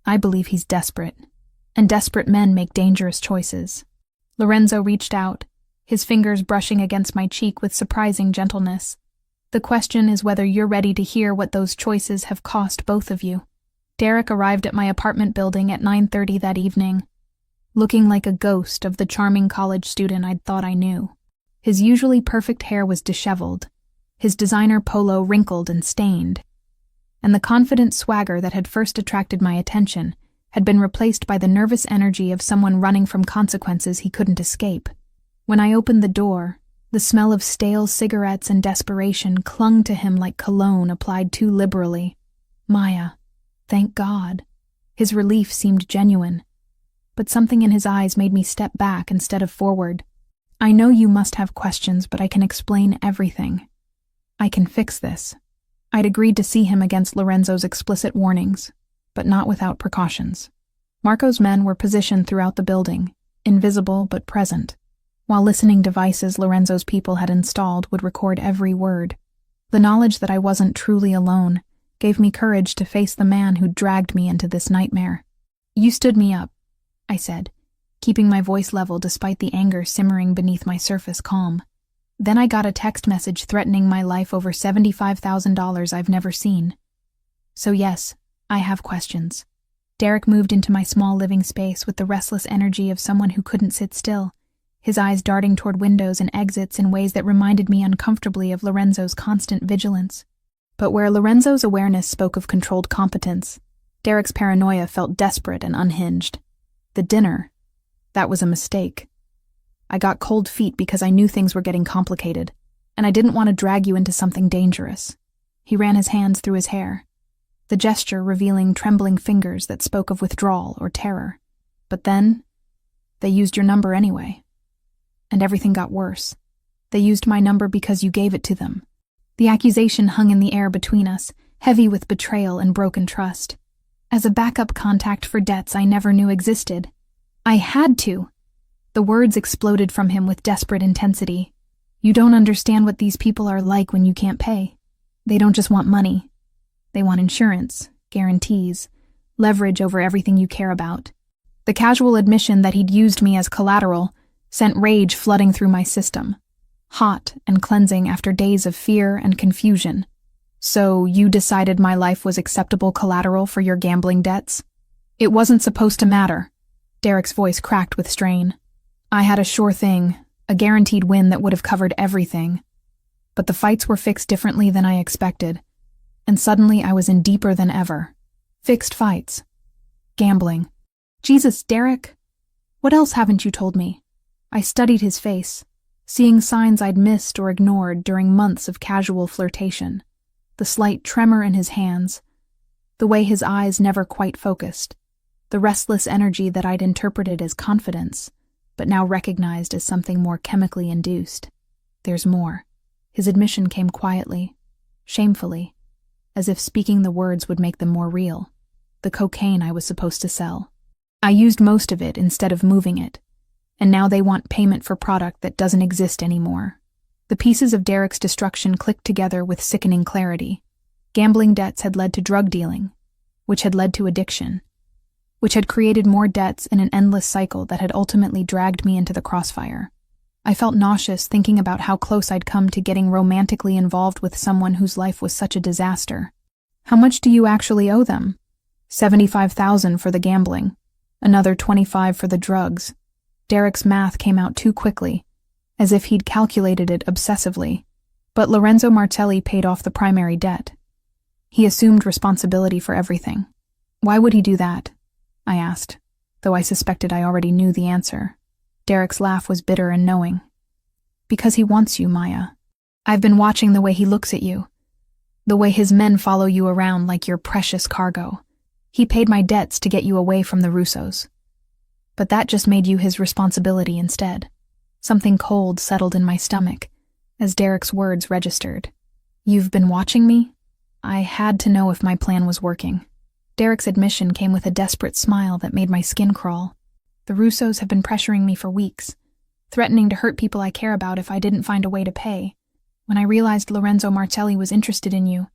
"I believe he's desperate, and desperate men make dangerous choices." Lorenzo reached out, his fingers brushing against my cheek with surprising gentleness. "The question is whether you're ready to hear what those choices have cost both of you." Derek arrived at my apartment building at 9:30 that evening, looking like a ghost of the charming college student I'd thought I knew. His usually perfect hair was disheveled, his designer polo wrinkled and stained, and the confident swagger that had first attracted my attention had been replaced by the nervous energy of someone running from consequences he couldn't escape. When I opened the door, the smell of stale cigarettes and desperation clung to him like cologne applied too liberally. "Maya, thank God." His relief seemed genuine, but something in his eyes made me step back instead of forward. "I know you must have questions, but I can explain everything. I can fix this." I'd agreed to see him against Lorenzo's explicit warnings, but not without precautions. Marco's men were positioned throughout the building, invisible but present, while listening devices Lorenzo's people had installed would record every word. The knowledge that I wasn't truly alone gave me courage to face the man who'd dragged me into this nightmare. "You stood me up," I said, keeping my voice level despite the anger simmering beneath my surface calm. Then I got a text message threatening my life over $75,000 I've never seen. So yes, I have questions. Derek moved into my small living space with the restless energy of someone who couldn't sit still, his eyes darting toward windows and exits in ways that reminded me uncomfortably of Lorenzo's constant vigilance. But where Lorenzo's awareness spoke of controlled competence, Derek's paranoia felt desperate and unhinged. The dinner, that was a mistake. I got cold feet because I knew things were getting complicated, and I didn't want to drag you into something dangerous. He ran his hands through his hair, the gesture revealing trembling fingers that spoke of withdrawal or terror. But then, they used your number anyway. And everything got worse. They used my number because you gave it to them. The accusation hung in the air between us, heavy with betrayal and broken trust. As a backup contact for debts I never knew existed. I had to. The words exploded from him with desperate intensity. You don't understand what these people are like when you can't pay. They don't just want money. They want insurance, guarantees, leverage over everything you care about. The casual admission that he'd used me as collateral sent rage flooding through my system, hot and cleansing after days of fear and confusion. So you decided my life was acceptable collateral for your gambling debts? It wasn't supposed to matter. Derek's voice cracked with strain. I had a sure thing, a guaranteed win that would have covered everything. But the fights were fixed differently than I expected, and suddenly I was in deeper than ever. Fixed fights. Gambling. Jesus, Derek. What else haven't you told me? I studied his face, seeing signs I'd missed or ignored during months of casual flirtation. The slight tremor in his hands, the way his eyes never quite focused, the restless energy that I'd interpreted as confidence, but now recognized as something more chemically induced. There's more. His admission came quietly, shamefully, as if speaking the words would make them more real. The cocaine I was supposed to sell. I used most of it instead of moving it. And now they want payment for product that doesn't exist anymore. The pieces of Derek's destruction clicked together with sickening clarity. Gambling debts had led to drug dealing, which had led to addiction, which had created more debts in an endless cycle that had ultimately dragged me into the crossfire. I felt nauseous thinking about how close I'd come to getting romantically involved with someone whose life was such a disaster. How much do you actually owe them? $75,000 for the gambling, another $25,000 for the drugs. Derek's math came out too quickly, as if he'd calculated it obsessively. But Lorenzo Martelli paid off the primary debt. He assumed responsibility for everything. Why would he do that? I asked, though I suspected I already knew the answer. Derek's laugh was bitter and knowing. Because he wants you, Maya. I've been watching the way he looks at you, the way his men follow you around like your precious cargo. He paid my debts to get you away from the Russos. But that just made you his responsibility instead. Something cold settled in my stomach as Derek's words registered. You've been watching me? I had to know if my plan was working. Derek's admission came with a desperate smile that made my skin crawl. The Russos have been pressuring me for weeks, threatening to hurt people I care about if I didn't find a way to pay. When I realized Lorenzo Martelli was interested in you,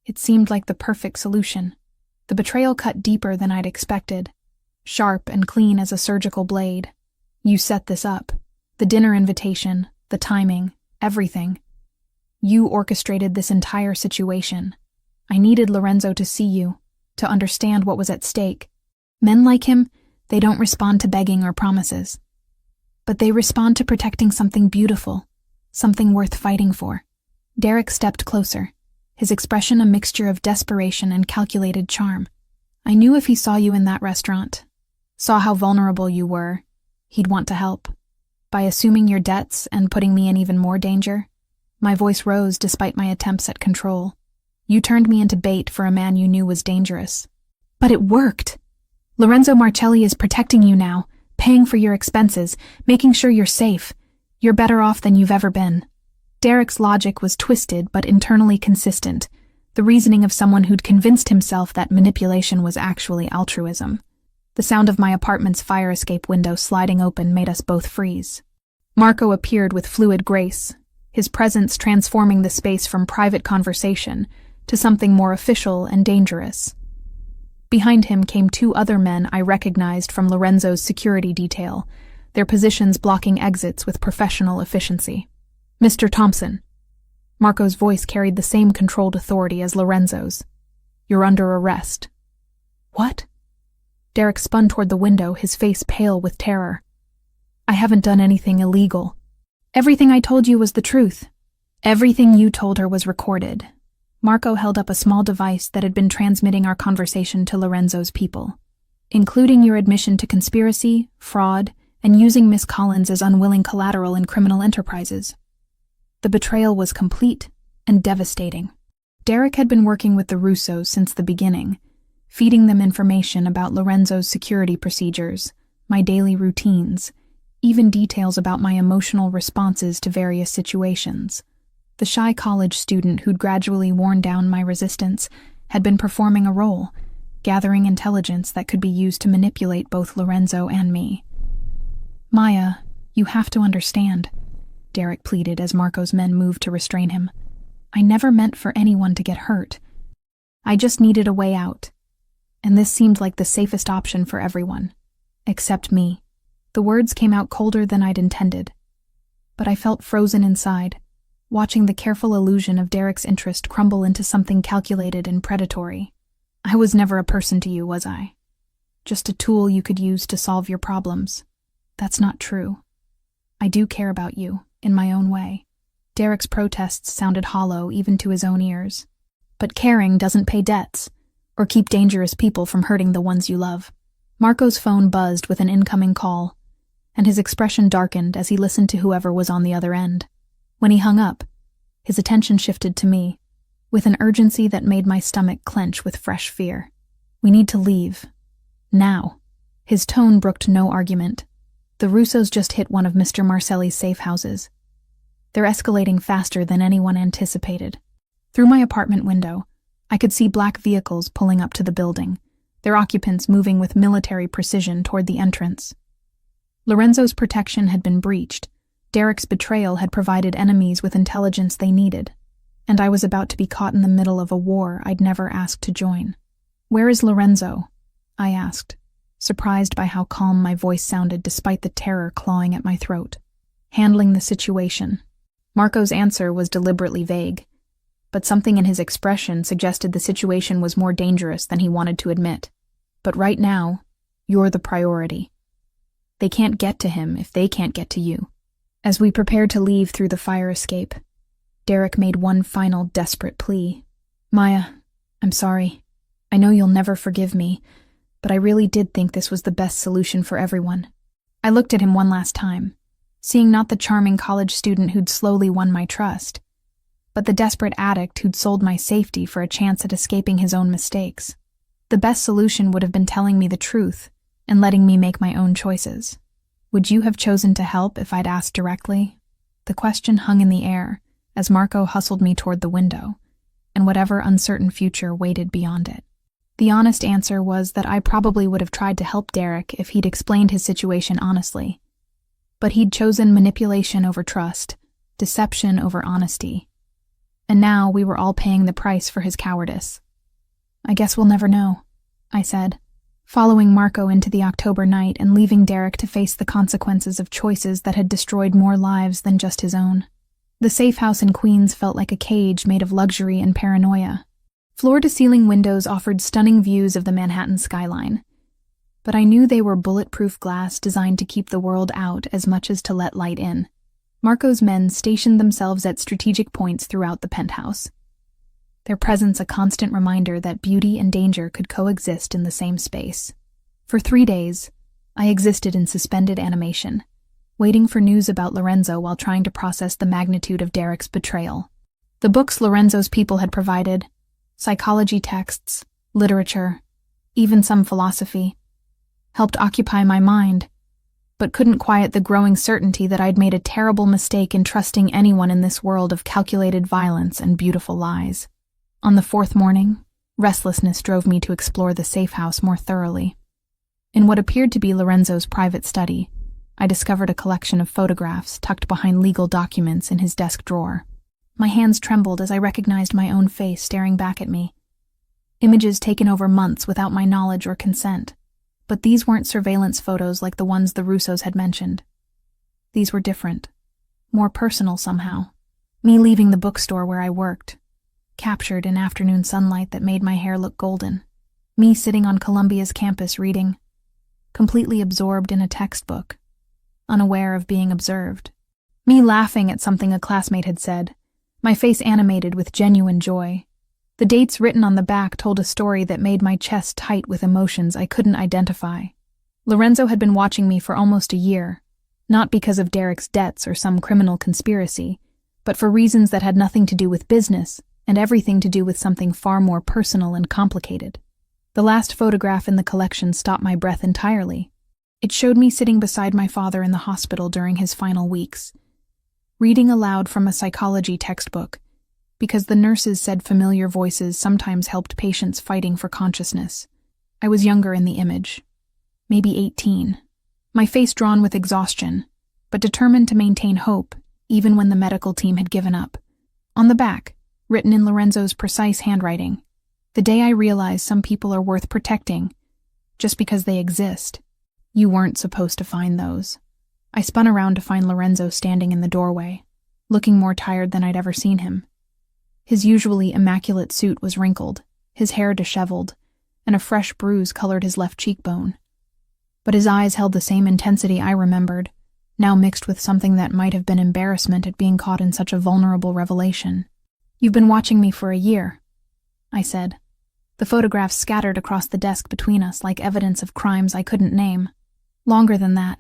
it seemed like the perfect solution. The betrayal cut deeper than I'd expected, sharp and clean as a surgical blade. You set this up. The dinner invitation, the timing, everything. You orchestrated this entire situation. I needed Lorenzo to see you, to understand what was at stake. Men like him, they don't respond to begging or promises. But they respond to protecting something beautiful, something worth fighting for. Derek stepped closer, his expression a mixture of desperation and calculated charm. I knew if he saw you in that restaurant, saw how vulnerable you were, he'd want to help. By assuming your debts and putting me in even more danger, my voice rose despite my attempts at control. You turned me into bait for a man you knew was dangerous. But it worked. Lorenzo Martelli is protecting you now, paying for your expenses, making sure you're safe. You're better off than you've ever been. Derek's logic was twisted but internally consistent, the reasoning of someone who'd convinced himself that manipulation was actually altruism. The sound of my apartment's fire escape window sliding open made us both freeze. Marco appeared with fluid grace, his presence transforming the space from private conversation to something more official and dangerous. Behind him came two other men I recognized from Lorenzo's security detail, their positions blocking exits with professional efficiency. "Mr. Thompson." Marco's voice carried the same controlled authority as Lorenzo's. "You're under arrest." "What?" Derek spun toward the window, his face pale with terror. "I haven't done anything illegal. Everything I told you was the truth. Everything you told her was recorded." Marco held up a small device that had been transmitting our conversation to Lorenzo's people, including your admission to conspiracy, fraud, and using Miss Collins as unwilling collateral in criminal enterprises. The betrayal was complete and devastating. Derek had been working with the Russos since the beginning, feeding them information about Lorenzo's security procedures, my daily routines, even details about my emotional responses to various situations. The shy college student who'd gradually worn down my resistance had been performing a role, gathering intelligence that could be used to manipulate both Lorenzo and me. "Maya, you have to understand," Derek pleaded as Marco's men moved to restrain him. "I never meant for anyone to get hurt. I just needed a way out. And this seemed like the safest option for everyone. Except me." The words came out colder than I'd intended. But I felt frozen inside, watching the careful illusion of Derek's interest crumble into something calculated and predatory. "I was never a person to you, was I? Just a tool you could use to solve your problems. That's not true. I do care about you, in my own way." Derek's protests sounded hollow even to his own ears. "But caring doesn't pay debts, or keep dangerous people from hurting the ones you love." Marco's phone buzzed with an incoming call, and his expression darkened as he listened to whoever was on the other end. When he hung up, his attention shifted to me, with an urgency that made my stomach clench with fresh fear. "We need to leave. Now." His tone brooked no argument. "The Russos just hit one of Mr. Marcelli's safe houses. They're escalating faster than anyone anticipated." Through my apartment window, I could see black vehicles pulling up to the building, their occupants moving with military precision toward the entrance. Lorenzo's protection had been breached. Derek's betrayal had provided enemies with intelligence they needed, and I was about to be caught in the middle of a war I'd never asked to join. "Where is Lorenzo?" I asked, surprised by how calm my voice sounded despite the terror clawing at my throat. "Handling the situation." Marco's answer was deliberately vague, but something in his expression suggested the situation was more dangerous than he wanted to admit. "But right now, you're the priority. They can't get to him if they can't get to you." As we prepared to leave through the fire escape, Derek made one final desperate plea. "Maya, I'm sorry. I know you'll never forgive me, but I really did think this was the best solution for everyone." I looked at him one last time, seeing not the charming college student who'd slowly won my trust, but the desperate addict who'd sold my safety for a chance at escaping his own mistakes. The best solution would have been telling me the truth and letting me make my own choices. "Would you have chosen to help if I'd asked directly?" The question hung in the air as Marco hustled me toward the window, and whatever uncertain future waited beyond it. The honest answer was that I probably would have tried to help Derek if he'd explained his situation honestly. But he'd chosen manipulation over trust, deception over honesty. And now we were all paying the price for his cowardice. "I guess we'll never know," I said, following Marco into the October night and leaving Derek to face the consequences of choices that had destroyed more lives than just his own. The safe house in Queens felt like a cage made of luxury and paranoia. Floor-to-ceiling windows offered stunning views of the Manhattan skyline, but I knew they were bulletproof glass designed to keep the world out as much as to let light in. Marco's men stationed themselves at strategic points throughout the penthouse, their presence a constant reminder that beauty and danger could coexist in the same space. For 3 days, I existed in suspended animation, waiting for news about Lorenzo while trying to process the magnitude of Derek's betrayal. The books Lorenzo's people had provided, psychology texts, literature, even some philosophy, helped occupy my mind, but couldn't quiet the growing certainty that I'd made a terrible mistake in trusting anyone in this world of calculated violence and beautiful lies. On the 4th morning, restlessness drove me to explore the safe house more thoroughly. In what appeared to be Lorenzo's private study, I discovered a collection of photographs tucked behind legal documents in his desk drawer. My hands trembled as I recognized my own face staring back at me. Images taken over months without my knowledge or consent. But these weren't surveillance photos like the ones the Russos had mentioned. These were different. More personal somehow. Me leaving the bookstore where I worked. Captured in afternoon sunlight that made my hair look golden. Me sitting on Columbia's campus reading. Completely absorbed in a textbook. Unaware of being observed. Me laughing at something a classmate had said. My face animated with genuine joy. The dates written on the back told a story that made my chest tight with emotions I couldn't identify. Lorenzo had been watching me for almost a year, not because of Derek's debts or some criminal conspiracy, but for reasons that had nothing to do with business and everything to do with something far more personal and complicated. The last photograph in the collection stopped my breath entirely. It showed me sitting beside my father in the hospital during his final weeks, reading aloud from a psychology textbook, because the nurses said familiar voices sometimes helped patients fighting for consciousness. I was younger in the image, maybe 18, my face drawn with exhaustion, but determined to maintain hope even when the medical team had given up. On the back, written in Lorenzo's precise handwriting, the day I realized some people are worth protecting, just because they exist. You weren't supposed to find those. I spun around to find Lorenzo standing in the doorway, looking more tired than I'd ever seen him. His usually immaculate suit was wrinkled, his hair disheveled, and a fresh bruise colored his left cheekbone. But his eyes held the same intensity I remembered, now mixed with something that might have been embarrassment at being caught in such a vulnerable revelation. "You've been watching me for a year," I said. The photographs scattered across the desk between us like evidence of crimes I couldn't name. Longer than that.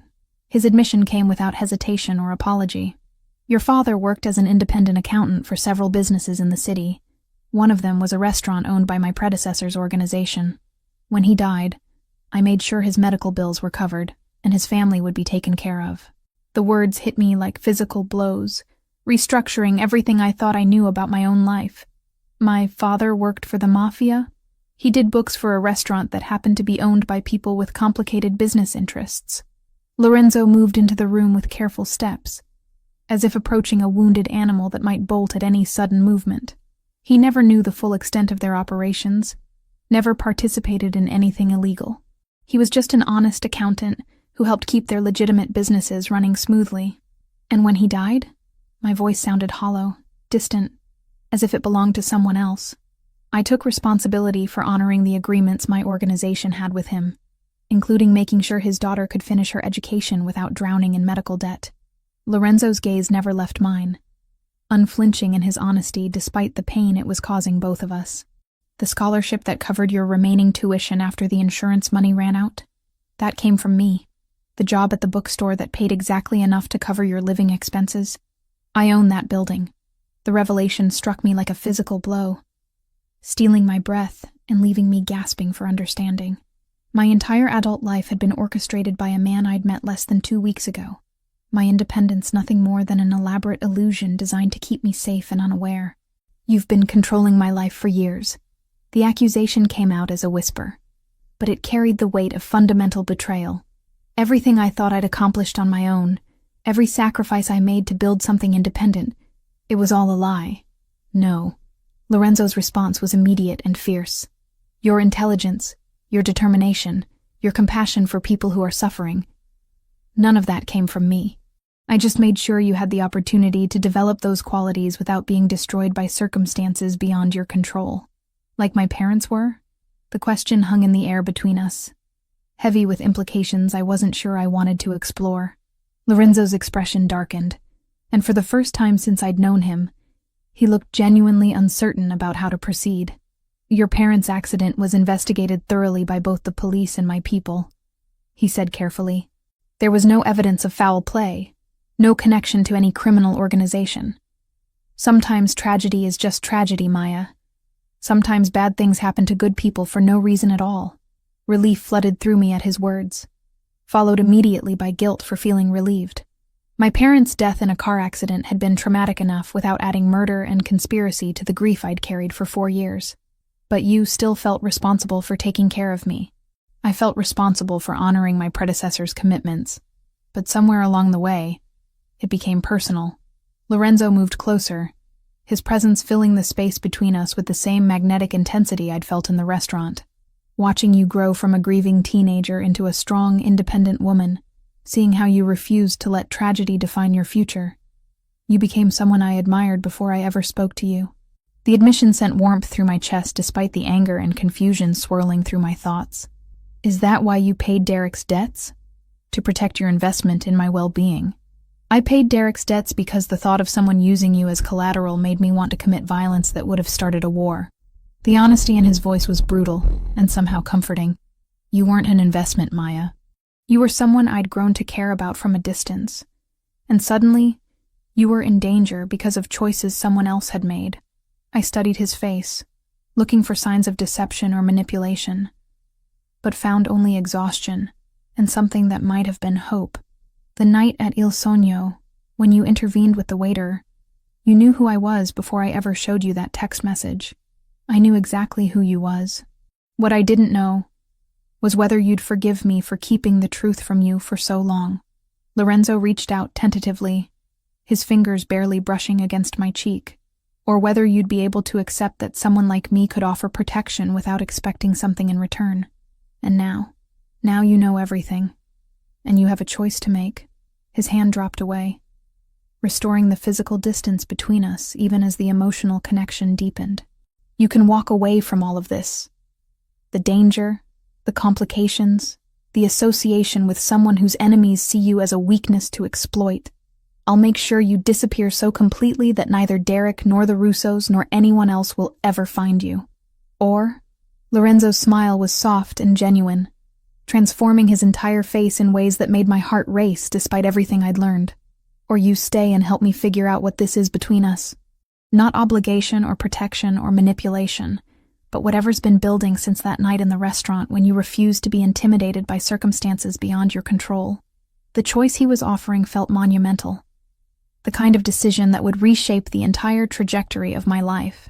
His admission came without hesitation or apology. "Your father worked as an independent accountant for several businesses in the city. One of them was a restaurant owned by my predecessor's organization. When he died, I made sure his medical bills were covered, and his family would be taken care of." The words hit me like physical blows, restructuring everything I thought I knew about my own life. My father worked for the Mafia? He did books for a restaurant that happened to be owned by people with complicated business interests. Lorenzo moved into the room with careful steps, as if approaching a wounded animal that might bolt at any sudden movement. He never knew the full extent of their operations, never participated in anything illegal. He was just an honest accountant who helped keep their legitimate businesses running smoothly. And when he died, my voice sounded hollow, distant, as if it belonged to someone else. I took responsibility for honoring the agreements my organization had with him, including making sure his daughter could finish her education without drowning in medical debt. Lorenzo's gaze never left mine, unflinching in his honesty despite the pain it was causing both of us. "The scholarship that covered your remaining tuition after the insurance money ran out? That came from me. The job at the bookstore that paid exactly enough to cover your living expenses? I own that building." The revelation struck me like a physical blow, stealing my breath and leaving me gasping for understanding. My entire adult life had been orchestrated by a man I'd met less than 2 weeks ago. My independence nothing more than an elaborate illusion designed to keep me safe and unaware. "You've been controlling my life for years." The accusation came out as a whisper, but it carried the weight of fundamental betrayal. Everything I thought I'd accomplished on my own, every sacrifice I made to build something independent, it was all a lie. "No." Lorenzo's response was immediate and fierce. "Your intelligence, your determination, your compassion for people who are suffering, none of that came from me. I just made sure you had the opportunity to develop those qualities without being destroyed by circumstances beyond your control. Like my parents were?" The question hung in the air between us, heavy with implications I wasn't sure I wanted to explore. Lorenzo's expression darkened, and for the first time since I'd known him, he looked genuinely uncertain about how to proceed. "Your parents' accident was investigated thoroughly by both the police and my people," he said carefully. "There was no evidence of foul play, no connection to any criminal organization. Sometimes tragedy is just tragedy, Maya. Sometimes bad things happen to good people for no reason at all." Relief flooded through me at his words, followed immediately by guilt for feeling relieved. My parents' death in a car accident had been traumatic enough without adding murder and conspiracy to the grief I'd carried for 4 years. But you still felt responsible for taking care of me. I felt responsible for honoring my predecessor's commitments, but somewhere along the way, it became personal. Lorenzo moved closer, his presence filling the space between us with the same magnetic intensity I'd felt in the restaurant. Watching you grow from a grieving teenager into a strong, independent woman, seeing how you refused to let tragedy define your future. You became someone I admired before I ever spoke to you. The admission sent warmth through my chest despite the anger and confusion swirling through my thoughts. Is that why you paid Derek's debts? To protect your investment in my well-being. I paid Derek's debts because the thought of someone using you as collateral made me want to commit violence that would have started a war. The honesty in his voice was brutal and somehow comforting. You weren't an investment, Maya. You were someone I'd grown to care about from a distance. And suddenly, you were in danger because of choices someone else had made. I studied his face, looking for signs of deception or manipulation, but found only exhaustion and something that might have been hope. The night at Il Sogno, when you intervened with the waiter, you knew who I was before I ever showed you that text message. I knew exactly who you was. What I didn't know was whether you'd forgive me for keeping the truth from you for so long. Lorenzo reached out tentatively, his fingers barely brushing against my cheek, or whether you'd be able to accept that someone like me could offer protection without expecting something in return. And now you know everything, and you have a choice to make. His hand dropped away, restoring the physical distance between us even as the emotional connection deepened. You can walk away from all of this. The danger, the complications, the association with someone whose enemies see you as a weakness to exploit. I'll make sure you disappear so completely that neither Derek nor the Russos nor anyone else will ever find you. Or, Lorenzo's smile was soft and genuine, transforming his entire face in ways that made my heart race despite everything I'd learned. Or you stay and help me figure out what this is between us. Not obligation or protection or manipulation, but whatever's been building since that night in the restaurant when you refused to be intimidated by circumstances beyond your control. The choice he was offering felt monumental, the kind of decision that would reshape the entire trajectory of my life.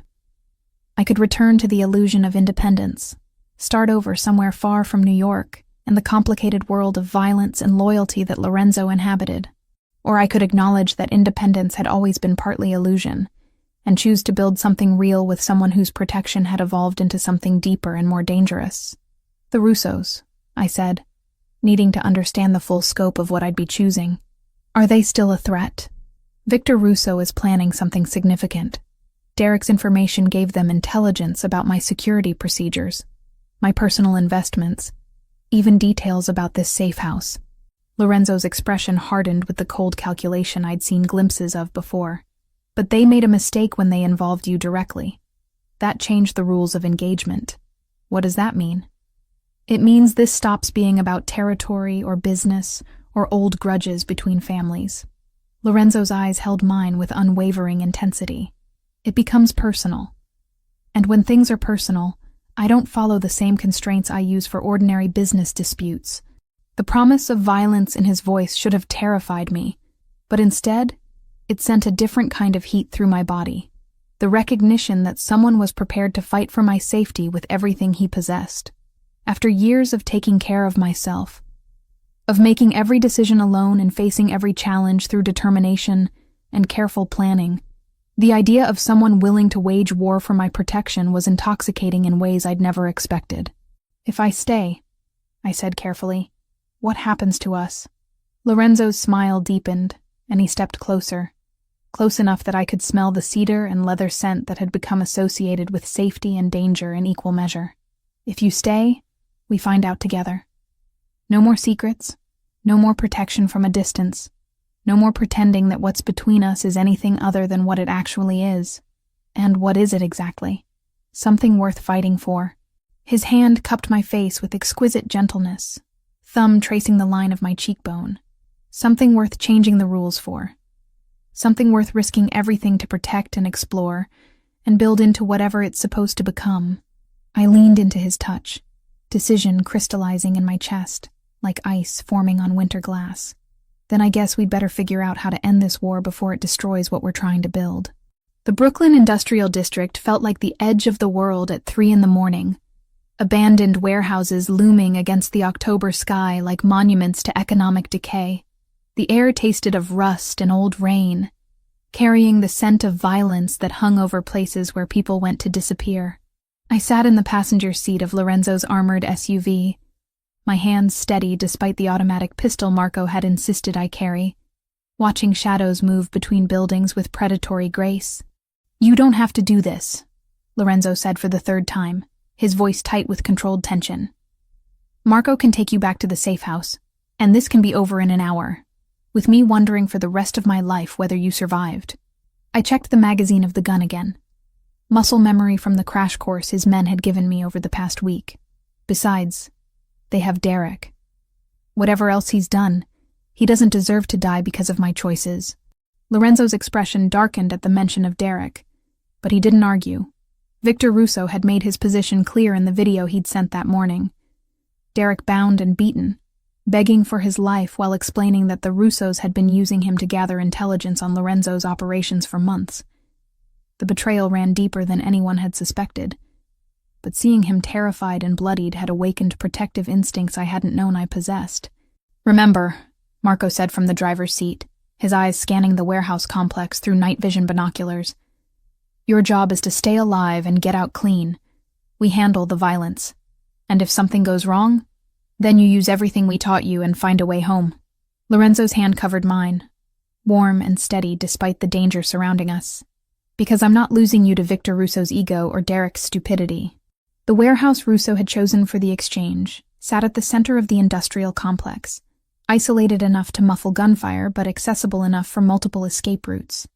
I could return to the illusion of independence, start over somewhere far from New York and the complicated world of violence and loyalty that Lorenzo inhabited. Or I could acknowledge that independence had always been partly illusion, and choose to build something real with someone whose protection had evolved into something deeper and more dangerous. The Russos, I said, needing to understand the full scope of what I'd be choosing. Are they still a threat? Victor Russo is planning something significant. Derek's information gave them intelligence about my security procedures, my personal investments, even details about this safe house. Lorenzo's expression hardened with the cold calculation I'd seen glimpses of before. But they made a mistake when they involved you directly. That changed the rules of engagement. What does that mean? It means this stops being about territory or business or old grudges between families. Lorenzo's eyes held mine with unwavering intensity. It becomes personal. And when things are personal, I don't follow the same constraints I use for ordinary business disputes. The promise of violence in his voice should have terrified me, but instead, it sent a different kind of heat through my body. The recognition that someone was prepared to fight for my safety with everything he possessed. After years of taking care of myself, of making every decision alone and facing every challenge through determination and careful planning, the idea of someone willing to wage war for my protection was intoxicating in ways I'd never expected. If I stay, I said carefully, what happens to us? Lorenzo's smile deepened, and he stepped closer. Close enough that I could smell the cedar and leather scent that had become associated with safety and danger in equal measure. If you stay, we find out together. No more secrets, no more protection from a distance, no more pretending that what's between us is anything other than what it actually is. And what is it exactly? Something worth fighting for. His hand cupped my face with exquisite gentleness, thumb tracing the line of my cheekbone. Something worth changing the rules for. Something worth risking everything to protect and explore, and build into whatever it's supposed to become. I leaned into his touch, decision crystallizing in my chest, like ice forming on winter glass. Then I guess we'd better figure out how to end this war before it destroys what we're trying to build. The Brooklyn Industrial District felt like the edge of the world at 3 a.m, abandoned warehouses looming against the October sky like monuments to economic decay. The air tasted of rust and old rain, carrying the scent of violence that hung over places where people went to disappear. I sat in the passenger seat of Lorenzo's armored SUV, my hands steady despite the automatic pistol Marco had insisted I carry, watching shadows move between buildings with predatory grace. "You don't have to do this," Lorenzo said for the third time, his voice tight with controlled tension. "Marco can take you back to the safe house, and this can be over in an hour, with me wondering for the rest of my life whether you survived." I checked the magazine of the gun again. Muscle memory from the crash course his men had given me over the past week. Besides, they have Derek. Whatever else he's done, he doesn't deserve to die because of my choices. Lorenzo's expression darkened at the mention of Derek, but he didn't argue. Victor Russo had made his position clear in the video he'd sent that morning. Derek bound and beaten, begging for his life while explaining that the Russos had been using him to gather intelligence on Lorenzo's operations for months. The betrayal ran deeper than anyone had suspected, but seeing him terrified and bloodied had awakened protective instincts I hadn't known I possessed. "Remember," Marco said from the driver's seat, his eyes scanning the warehouse complex through night vision binoculars, "your job is to stay alive and get out clean. We handle the violence. And if something goes wrong, then you use everything we taught you and find a way home." Lorenzo's hand covered mine, warm and steady despite the danger surrounding us. "Because I'm not losing you to Victor Russo's ego or Derek's stupidity." The warehouse Russo had chosen for the exchange sat at the center of the industrial complex, isolated enough to muffle gunfire but accessible enough for multiple escape routes.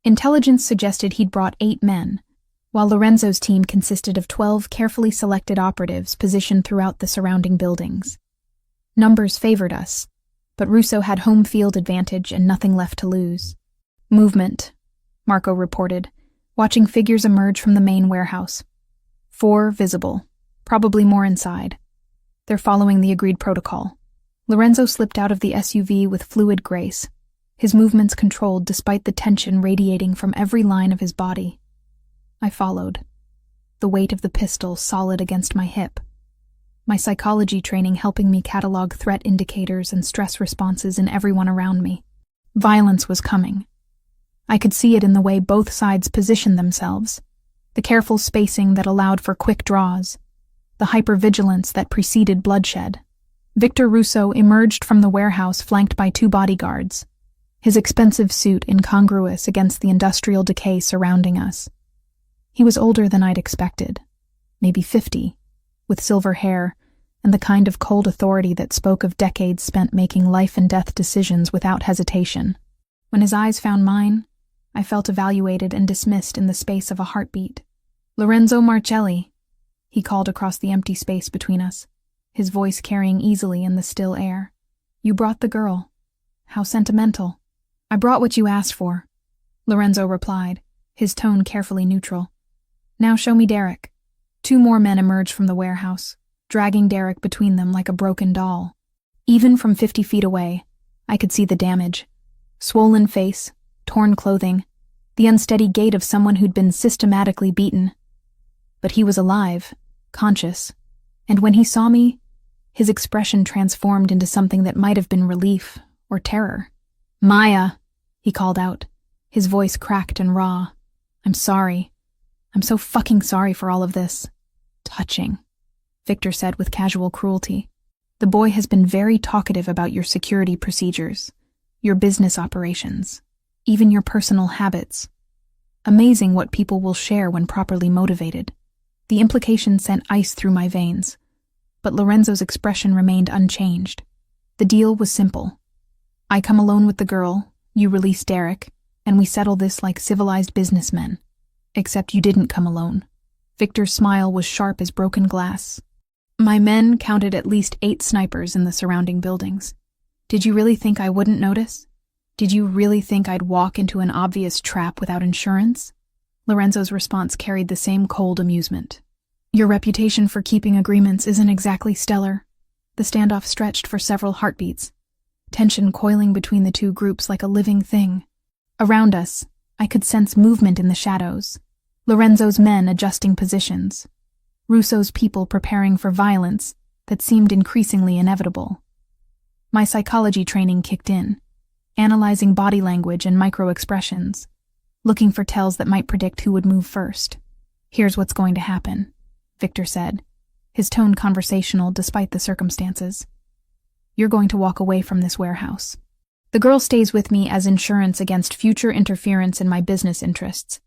Intelligence suggested he'd brought 8 men, while Lorenzo's team consisted of 12 carefully selected operatives positioned throughout the surrounding buildings. Numbers favored us, but Russo had home field advantage and nothing left to lose. "Movement," Marco reported, watching figures emerge from the main warehouse. 4 visible, probably more inside. They're following the agreed protocol. Lorenzo slipped out of the SUV with fluid grace, his movements controlled despite the tension radiating from every line of his body. I followed, the weight of the pistol solid against my hip, my psychology training helping me catalog threat indicators and stress responses in everyone around me. Violence was coming. I could see it in the way both sides positioned themselves, the careful spacing that allowed for quick draws, the hypervigilance that preceded bloodshed. Victor Russo emerged from the warehouse flanked by 2 bodyguards, his expensive suit incongruous against the industrial decay surrounding us. He was older than I'd expected, maybe 50, with silver hair and the kind of cold authority that spoke of decades spent making life-and-death decisions without hesitation. When his eyes found mine, I felt evaluated and dismissed in the space of a heartbeat. "Lorenzo Marcelli," he called across the empty space between us, his voice carrying easily in the still air. "You brought the girl. How sentimental." "I brought what you asked for," Lorenzo replied, his tone carefully neutral. "Now show me Derek." 2 more men emerged from the warehouse, dragging Derek between them like a broken doll. Even from 50 feet away, I could see the damage. Swollen face, torn clothing, the unsteady gait of someone who'd been systematically beaten. But he was alive, conscious, and when he saw me, his expression transformed into something that might have been relief or terror. "Maya," he called out, his voice cracked and raw. "I'm sorry. I'm so fucking sorry for all of this." "Touching," Victor said with casual cruelty. "The boy has been very talkative about your security procedures, your business operations, even your personal habits. Amazing what people will share when properly motivated." The implication sent ice through my veins, but Lorenzo's expression remained unchanged. The deal was simple. I come alone with the girl, you release Derek, and we settle this like civilized businessmen. Except you didn't come alone. Victor's smile was sharp as broken glass. My men counted at least 8 snipers in the surrounding buildings. Did you really think I wouldn't notice? Did you really think I'd walk into an obvious trap without insurance? Lorenzo's response carried the same cold amusement. Your reputation for keeping agreements isn't exactly stellar. The standoff stretched for several heartbeats, tension coiling between the 2 groups like a living thing. Around us, I could sense movement in the shadows, Lorenzo's men adjusting positions. Russo's people preparing for violence that seemed increasingly inevitable. My psychology training kicked in, analyzing body language and micro-expressions, looking for tells that might predict who would move first. "Here's what's going to happen," Victor said, his tone conversational despite the circumstances. "You're going to walk away from this warehouse. The girl stays with me as insurance against future interference in my business interests.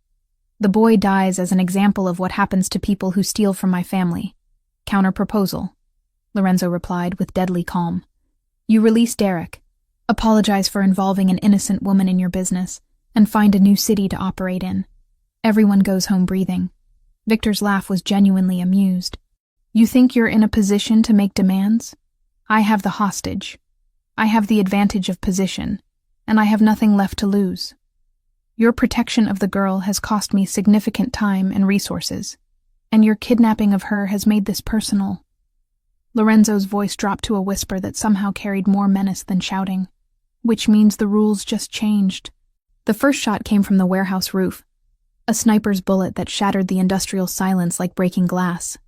The boy dies as an example of what happens to people who steal from my family. Counter-proposal," Lorenzo replied with deadly calm. "You release Derek, apologize for involving an innocent woman in your business, and find a new city to operate in. Everyone goes home breathing." Victor's laugh was genuinely amused. "You think you're in a position to make demands? I have the hostage. I have the advantage of position, and I have nothing left to lose. Your protection of the girl has cost me significant time and resources, and your kidnapping of her has made this personal." Lorenzo's voice dropped to a whisper that somehow carried more menace than shouting. "Which means the rules just changed." The first shot came from the warehouse roof, a sniper's bullet that shattered the industrial silence like breaking glass.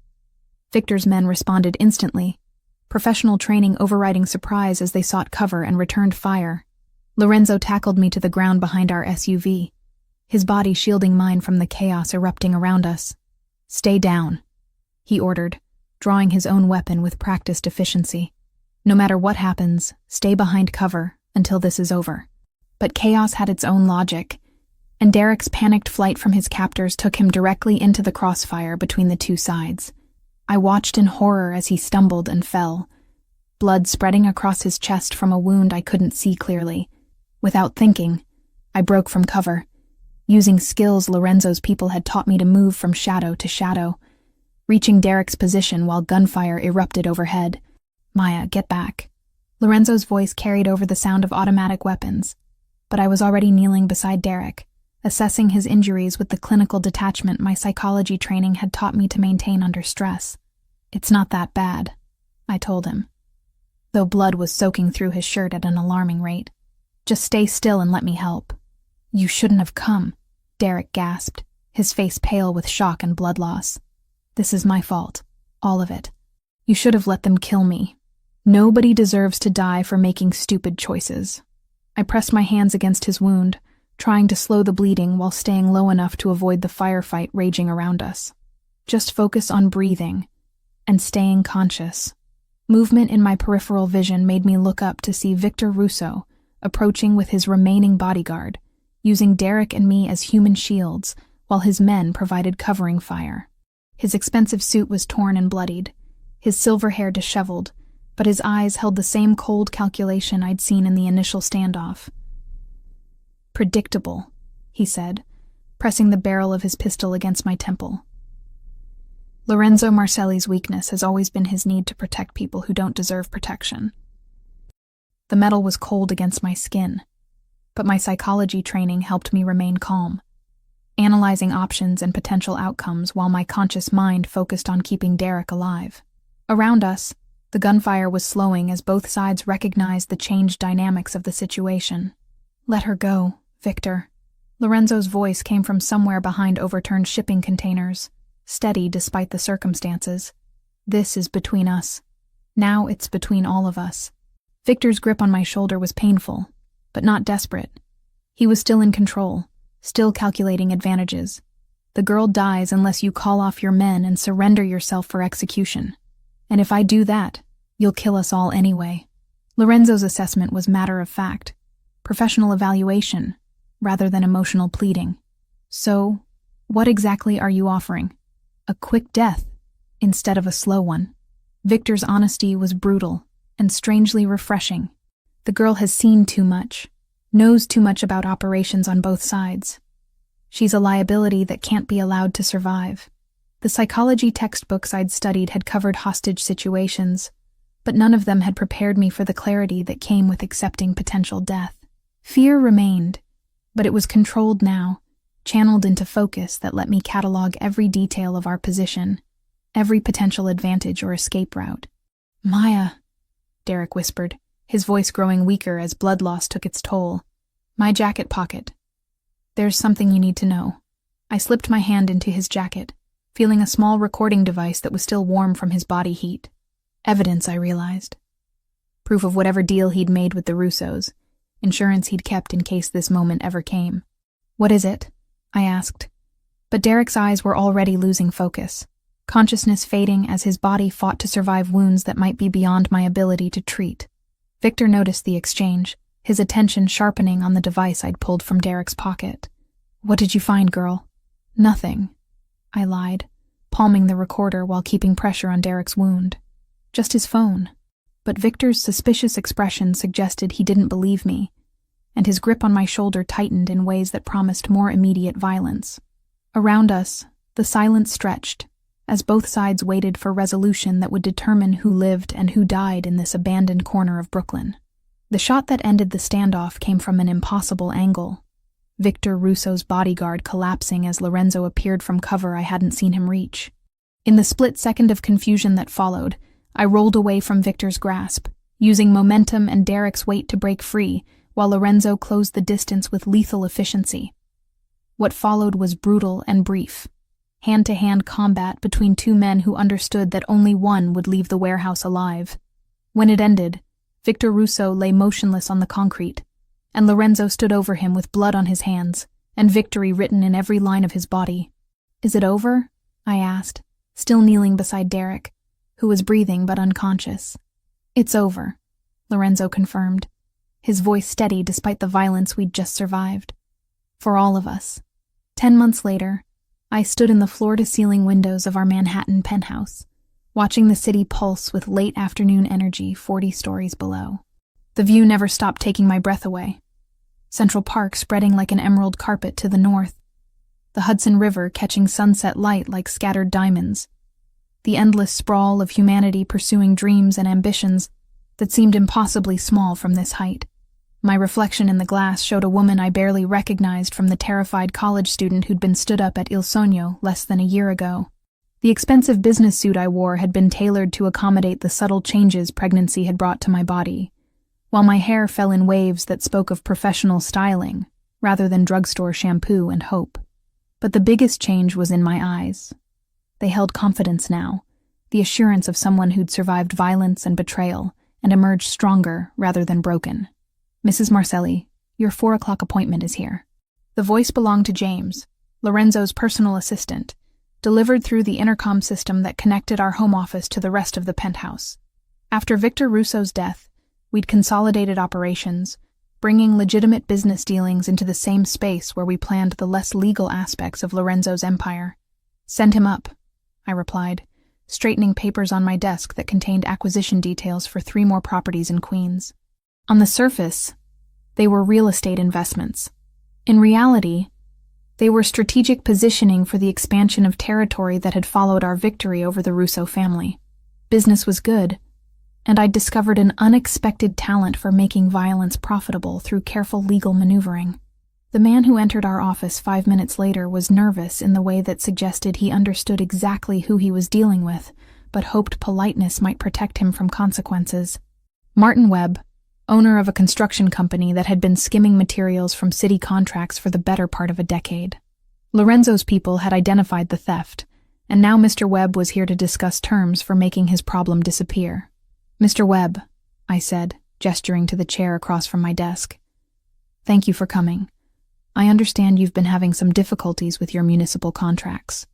Victor's men responded instantly, professional training overriding surprise as they sought cover and returned fire. Lorenzo tackled me to the ground behind our SUV, his body shielding mine from the chaos erupting around us. "Stay down," he ordered, drawing his own weapon with practiced efficiency. "No matter what happens, stay behind cover until this is over." But chaos had its own logic, and Derek's panicked flight from his captors took him directly into the crossfire between the two sides. I watched in horror as he stumbled and fell, blood spreading across his chest from a wound I couldn't see clearly. Without thinking, I broke from cover, using skills Lorenzo's people had taught me to move from shadow to shadow, reaching Derek's position while gunfire erupted overhead. "Maya, get back." Lorenzo's voice carried over the sound of automatic weapons, but I was already kneeling beside Derek, assessing his injuries with the clinical detachment my psychology training had taught me to maintain under stress. "It's not that bad," I told him, though blood was soaking through his shirt at an alarming rate. "Just stay still and let me help." "You shouldn't have come," Derek gasped, his face pale with shock and blood loss. "This is my fault, all of it. You should have let them kill me. Nobody deserves to die for making stupid choices." I pressed my hands against his wound, trying to slow the bleeding while staying low enough to avoid the firefight raging around us. "Just focus on breathing and staying conscious." Movement in my peripheral vision made me look up to see Victor Russo approaching with his remaining bodyguard, using Derek and me as human shields while his men provided covering fire. His expensive suit was torn and bloodied, his silver hair disheveled, but his eyes held the same cold calculation I'd seen in the initial standoff. "Predictable," he said, pressing the barrel of his pistol against my temple. Lorenzo Marcelli's weakness has always been his need to protect people who don't deserve protection. The metal was cold against my skin, but my psychology training helped me remain calm, analyzing options and potential outcomes while my conscious mind focused on keeping Derek alive. Around us, the gunfire was slowing as both sides recognized the changed dynamics of the situation. "Let her go, Victor." Lorenzo's voice came from somewhere behind overturned shipping containers, steady despite the circumstances. "This is between us. Now it's between all of us." Victor's grip on my shoulder was painful, but not desperate. He was still in control, still calculating advantages. "The girl dies unless you call off your men and surrender yourself for execution. And if I do that, you'll kill us all anyway." Lorenzo's assessment was matter of fact, professional evaluation, rather than emotional pleading. "So, what exactly are you offering? A quick death, instead of a slow one?" Victor's honesty was brutal and strangely refreshing. The girl has seen too much, knows too much about operations on both sides. She's a liability that can't be allowed to survive. The psychology textbooks I'd studied had covered hostage situations, but none of them had prepared me for the clarity that came with accepting potential death. Fear remained, but it was controlled now, channeled into focus that let me catalog every detail of our position, every potential advantage or escape route. "Maya," Derek whispered, his voice growing weaker as blood loss took its toll. "My jacket pocket. There's something you need to know." I slipped my hand into his jacket, feeling a small recording device that was still warm from his body heat. Evidence, I realized. Proof of whatever deal he'd made with the Russos. Insurance he'd kept in case this moment ever came. "What is it?" I asked. But Derek's eyes were already losing focus, consciousness fading as his body fought to survive wounds that might be beyond my ability to treat. Victor noticed the exchange, his attention sharpening on the device I'd pulled from Derek's pocket. "What did you find, girl?" "Nothing," I lied, palming the recorder while keeping pressure on Derek's wound. "Just his phone." But Victor's suspicious expression suggested he didn't believe me, and his grip on my shoulder tightened in ways that promised more immediate violence. Around us, the silence stretched, as both sides waited for resolution that would determine who lived and who died in this abandoned corner of Brooklyn. The shot that ended the standoff came from an impossible angle. Victor Russo's bodyguard collapsing as Lorenzo appeared from cover I hadn't seen him reach. In the split second of confusion that followed, I rolled away from Victor's grasp, using momentum and Derek's weight to break free, while Lorenzo closed the distance with lethal efficiency. What followed was brutal and brief. Hand-to-hand combat between two men who understood that only one would leave the warehouse alive. When it ended, Victor Russo lay motionless on the concrete, and Lorenzo stood over him with blood on his hands, and victory written in every line of his body. "Is it over?" I asked, still kneeling beside Derek, who was breathing but unconscious. "It's over," Lorenzo confirmed, his voice steady despite the violence we'd just survived. For all of us. 10 months later, I stood in the floor-to-ceiling windows of our Manhattan penthouse, watching the city pulse with late afternoon energy 40 stories below. The view never stopped taking my breath away. Central Park spreading like an emerald carpet to the north, the Hudson River catching sunset light like scattered diamonds, the endless sprawl of humanity pursuing dreams and ambitions that seemed impossibly small from this height. My reflection in the glass showed a woman I barely recognized from the terrified college student who'd been stood up at Il Sogno less than a year ago. The expensive business suit I wore had been tailored to accommodate the subtle changes pregnancy had brought to my body, while my hair fell in waves that spoke of professional styling, rather than drugstore shampoo and hope. But the biggest change was in my eyes. They held confidence now, the assurance of someone who'd survived violence and betrayal and emerged stronger rather than broken. "Mrs. Marcelli, your 4 o'clock appointment is here." The voice belonged to James, Lorenzo's personal assistant, delivered through the intercom system that connected our home office to the rest of the penthouse. After Victor Russo's death, we'd consolidated operations, bringing legitimate business dealings into the same space where we planned the less legal aspects of Lorenzo's empire. "Send him up," I replied, straightening papers on my desk that contained acquisition details for 3 more properties in Queens. On the surface, they were real estate investments. In reality, they were strategic positioning for the expansion of territory that had followed our victory over the Russo family. Business was good, and I'd discovered an unexpected talent for making violence profitable through careful legal maneuvering. The man who entered our office 5 minutes later was nervous in the way that suggested he understood exactly who he was dealing with, but hoped politeness might protect him from consequences. Martin Webb, owner of a construction company that had been skimming materials from city contracts for the better part of a decade. Lorenzo's people had identified the theft, and now Mr. Webb was here to discuss terms for making his problem disappear. "Mr. Webb," I said, gesturing to the chair across from my desk. "Thank you for coming. I understand you've been having some difficulties with your municipal contracts."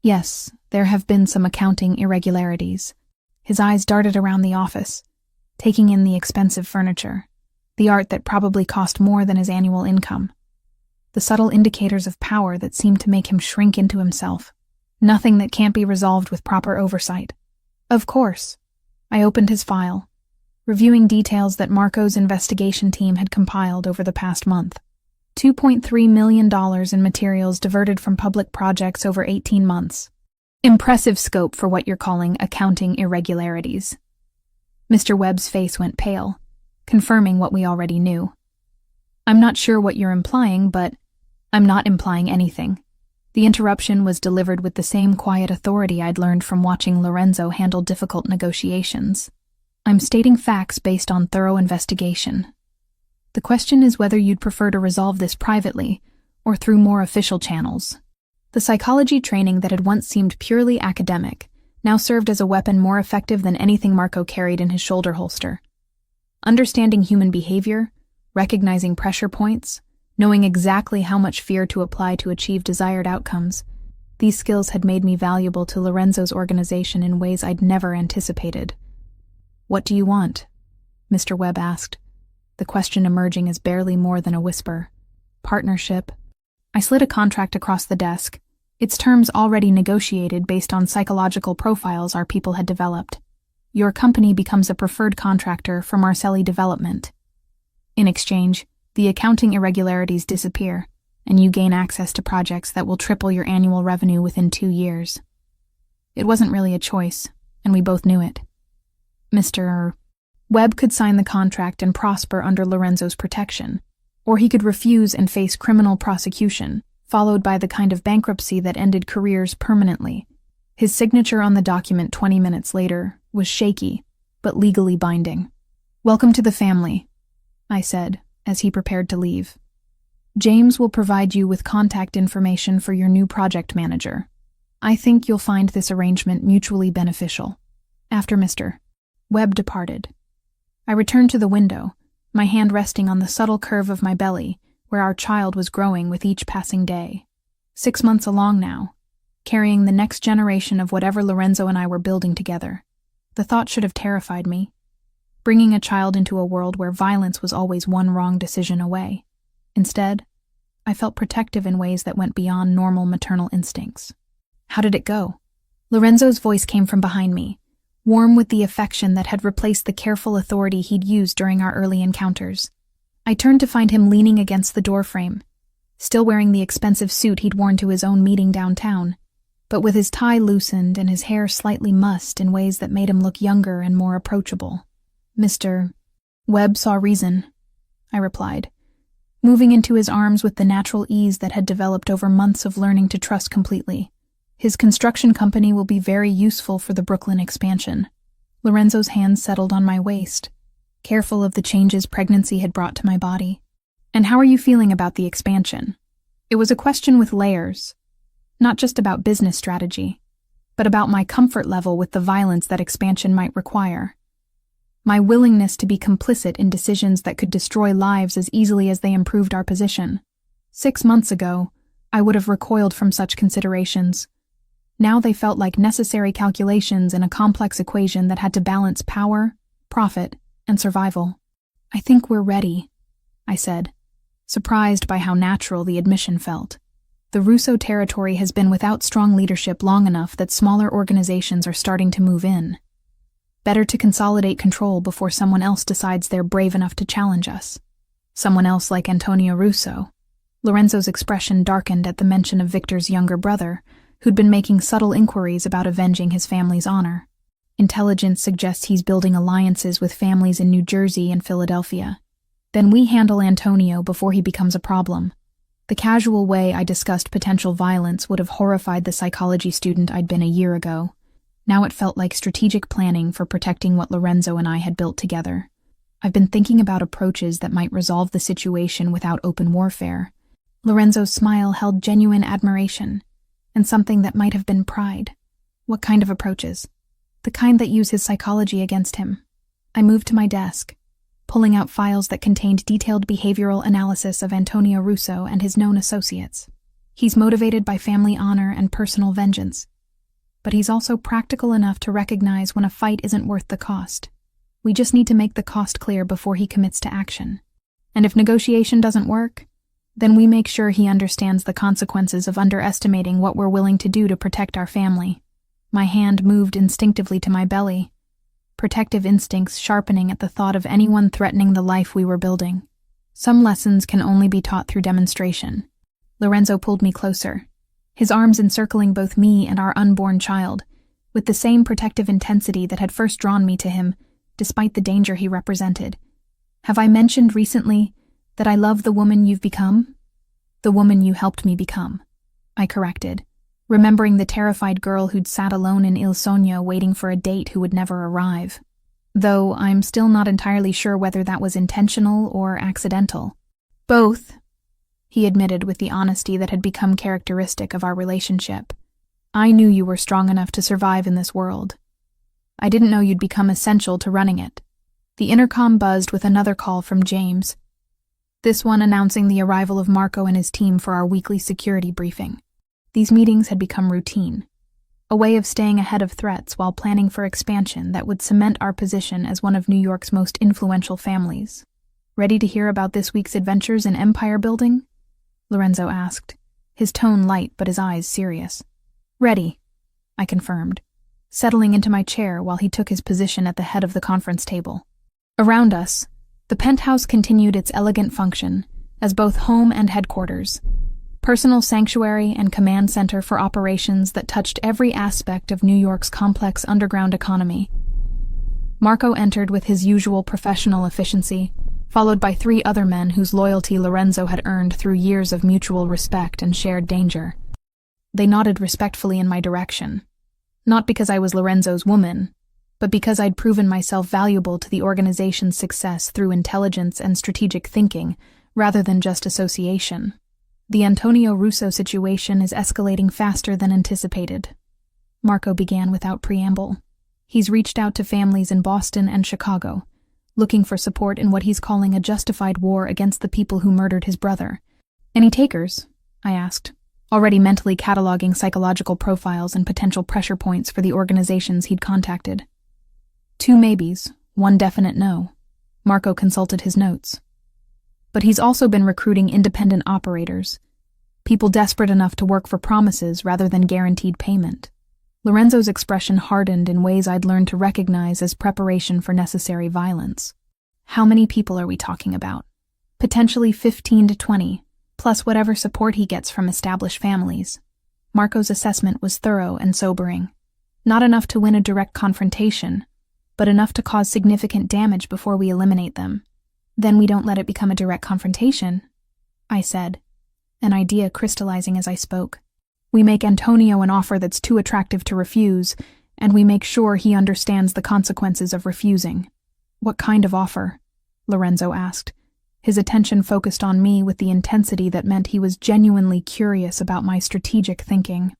Yes, there have been some accounting irregularities." His eyes darted around the office, taking in the expensive furniture, the art that probably cost more than his annual income, the subtle indicators of power that seemed to make him shrink into himself. Nothing that can't be resolved with proper oversight. Of course. I opened his file, reviewing details that Marco's investigation team had compiled over the past month. $2.3 million in materials diverted from public projects over 18 months. Impressive scope for what you're calling accounting irregularities. Mr. Webb's face went pale, confirming what we already knew. "I'm not sure what you're implying, but I'm not implying anything." The interruption was delivered with the same quiet authority I'd learned from watching Lorenzo handle difficult negotiations. "I'm stating facts based on thorough investigation. The question is whether you'd prefer to resolve this privately or through more official channels." The psychology training that had once seemed purely academic now served as a weapon more effective than anything Marco carried in his shoulder holster. Understanding human behavior, recognizing pressure points, knowing exactly how much fear to apply to achieve desired outcomes, these skills had made me valuable to Lorenzo's organization in ways I'd never anticipated. "What do you want?" Mr. Webb asked, the question emerging as barely more than a whisper. "Partnership." I slid a contract across the desk, its terms already negotiated based on psychological profiles our people had developed. "Your company becomes a preferred contractor for Marcelli Development. In exchange, the accounting irregularities disappear, and you gain access to projects that will triple your annual revenue within 2 years." It wasn't really a choice, and we both knew it. Mr. Webb could sign the contract and prosper under Lorenzo's protection, or he could refuse and face criminal prosecution, followed by the kind of bankruptcy that ended careers permanently. His signature on the document 20 minutes later was shaky, but legally binding. "Welcome to the family," I said, as he prepared to leave. "James will provide you with contact information for your new project manager. I think you'll find this arrangement mutually beneficial." After Mr. Webb departed, I returned to the window, my hand resting on the subtle curve of my belly, where our child was growing with each passing day. 6 months along now, carrying the next generation of whatever Lorenzo and I were building together. The thought should have terrified me. Bringing a child into a world where violence was always one wrong decision away. Instead, I felt protective in ways that went beyond normal maternal instincts. "How did it go?" Lorenzo's voice came from behind me, warm with the affection that had replaced the careful authority he'd used during our early encounters. I turned to find him leaning against the doorframe, still wearing the expensive suit he'd worn to his own meeting downtown, but with his tie loosened and his hair slightly mussed in ways that made him look younger and more approachable. "Mr. Webb saw reason," I replied, moving into his arms with the natural ease that had developed over months of learning to trust completely. "His construction company will be very useful for the Brooklyn expansion." Lorenzo's hands settled on my waist, careful of the changes pregnancy had brought to my body. "And how are you feeling about the expansion?" It was a question with layers, not just about business strategy, but about my comfort level with the violence that expansion might require. My willingness to be complicit in decisions that could destroy lives as easily as they improved our position. 6 months ago, I would have recoiled from such considerations. Now they felt like necessary calculations in a complex equation that had to balance power, profit, and survival. "I think we're ready," I said, surprised by how natural the admission felt. The Russo territory has been without strong leadership long enough that smaller organizations are starting to move in. Better to consolidate control before someone else decides they're brave enough to challenge us. Someone else like Antonio Russo. Lorenzo's expression darkened at the mention of Victor's younger brother, who'd been making subtle inquiries about avenging his family's honor. Intelligence suggests he's building alliances with families in New Jersey and Philadelphia. Then we handle Antonio before he becomes a problem. The casual way I discussed potential violence would have horrified the psychology student I'd been a year ago. Now it felt like strategic planning for protecting what Lorenzo and I had built together. I've been thinking about approaches that might resolve the situation without open warfare. Lorenzo's smile held genuine admiration, and something that might have been pride. What kind of approaches? The kind that use his psychology against him. I moved to my desk, pulling out files that contained detailed behavioral analysis of Antonio Russo and his known associates. He's motivated by family honor and personal vengeance, but he's also practical enough to recognize when a fight isn't worth the cost. We just need to make the cost clear before he commits to action. And if negotiation doesn't work, then we make sure he understands the consequences of underestimating what we're willing to do to protect our family. My hand moved instinctively to my belly, protective instincts sharpening at the thought of anyone threatening the life we were building. Some lessons can only be taught through demonstration. Lorenzo pulled me closer, his arms encircling both me and our unborn child, with the same protective intensity that had first drawn me to him, despite the danger he represented. Have I mentioned recently that I love the woman you've become? The woman you helped me become, I corrected, remembering the terrified girl who'd sat alone in Il Sogno waiting for a date who would never arrive. Though I'm still not entirely sure whether that was intentional or accidental. Both, he admitted with the honesty that had become characteristic of our relationship. "I knew you were strong enough to survive in this world. I didn't know you'd become essential to running it." The intercom buzzed with another call from James, this one announcing the arrival of Marco and his team for our weekly security briefing. These meetings had become routine, a way of staying ahead of threats while planning for expansion that would cement our position as one of New York's most influential families. "Ready to hear about this week's adventures in empire building?" Lorenzo asked, his tone light but his eyes serious. "Ready," I confirmed, settling into my chair while he took his position at the head of the conference table. Around us, the penthouse continued its elegant function as both home and headquarters, personal sanctuary and command center for operations that touched every aspect of New York's complex underground economy. Marco entered with his usual professional efficiency, followed by 3 other men whose loyalty Lorenzo had earned through years of mutual respect and shared danger. They nodded respectfully in my direction, not because I was Lorenzo's woman, but because I'd proven myself valuable to the organization's success through intelligence and strategic thinking, rather than just association. "The Antonio Russo situation is escalating faster than anticipated," Marco began without preamble. "He's reached out to families in Boston and Chicago, looking for support in what he's calling a justified war against the people who murdered his brother." "Any takers?" I asked, already mentally cataloging psychological profiles and potential pressure points for the organizations he'd contacted. 2 maybes, 1 definite no. Marco consulted his notes. "But he's also been recruiting independent operators, people desperate enough to work for promises rather than guaranteed payment." Lorenzo's expression hardened in ways I'd learned to recognize as preparation for necessary violence. "How many people are we talking about?" "Potentially 15 to 20, plus whatever support he gets from established families." Marco's assessment was thorough and sobering. "Not enough to win a direct confrontation, but enough to cause significant damage before we eliminate them." "Then we don't let it become a direct confrontation," I said, an idea crystallizing as I spoke. "We make Antonio an offer that's too attractive to refuse, and we make sure he understands the consequences of refusing." "What kind of offer?" Lorenzo asked, his attention focused on me with the intensity that meant he was genuinely curious about my strategic thinking.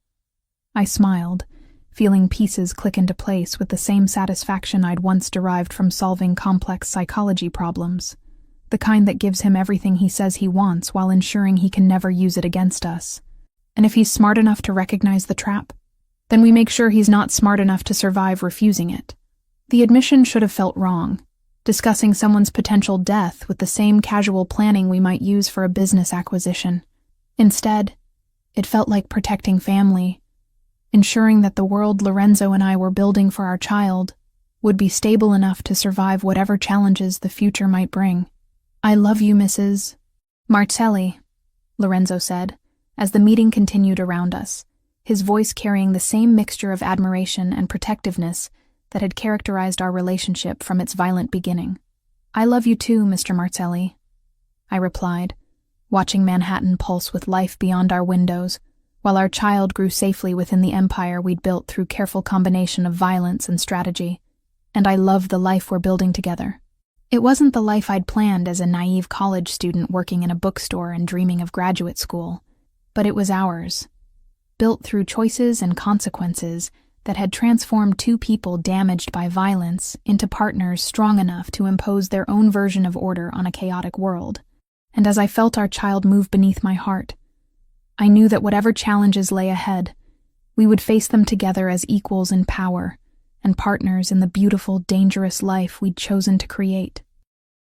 I smiled, feeling pieces click into place with the same satisfaction I'd once derived from solving complex psychology problems, the kind that gives him everything he says he wants while ensuring he can never use it against us. "And if he's smart enough to recognize the trap, then we make sure he's not smart enough to survive refusing it." The admission should have felt wrong, discussing someone's potential death with the same casual planning we might use for a business acquisition. Instead, it felt like protecting family, ensuring that the world Lorenzo and I were building for our child would be stable enough to survive whatever challenges the future might bring. "I love you, Mrs. Martelli," Lorenzo said, as the meeting continued around us, his voice carrying the same mixture of admiration and protectiveness that had characterized our relationship from its violent beginning. "I love you too, Mr. Martelli," I replied, watching Manhattan pulse with life beyond our windows, while our child grew safely within the empire we'd built through careful combination of violence and strategy. "And I love the life we're building together." It wasn't the life I'd planned as a naive college student working in a bookstore and dreaming of graduate school, but it was ours, built through choices and consequences that had transformed 2 people damaged by violence into partners strong enough to impose their own version of order on a chaotic world. And as I felt our child move beneath my heart, I knew that whatever challenges lay ahead, we would face them together as equals in power and partners in the beautiful, dangerous life we'd chosen to create.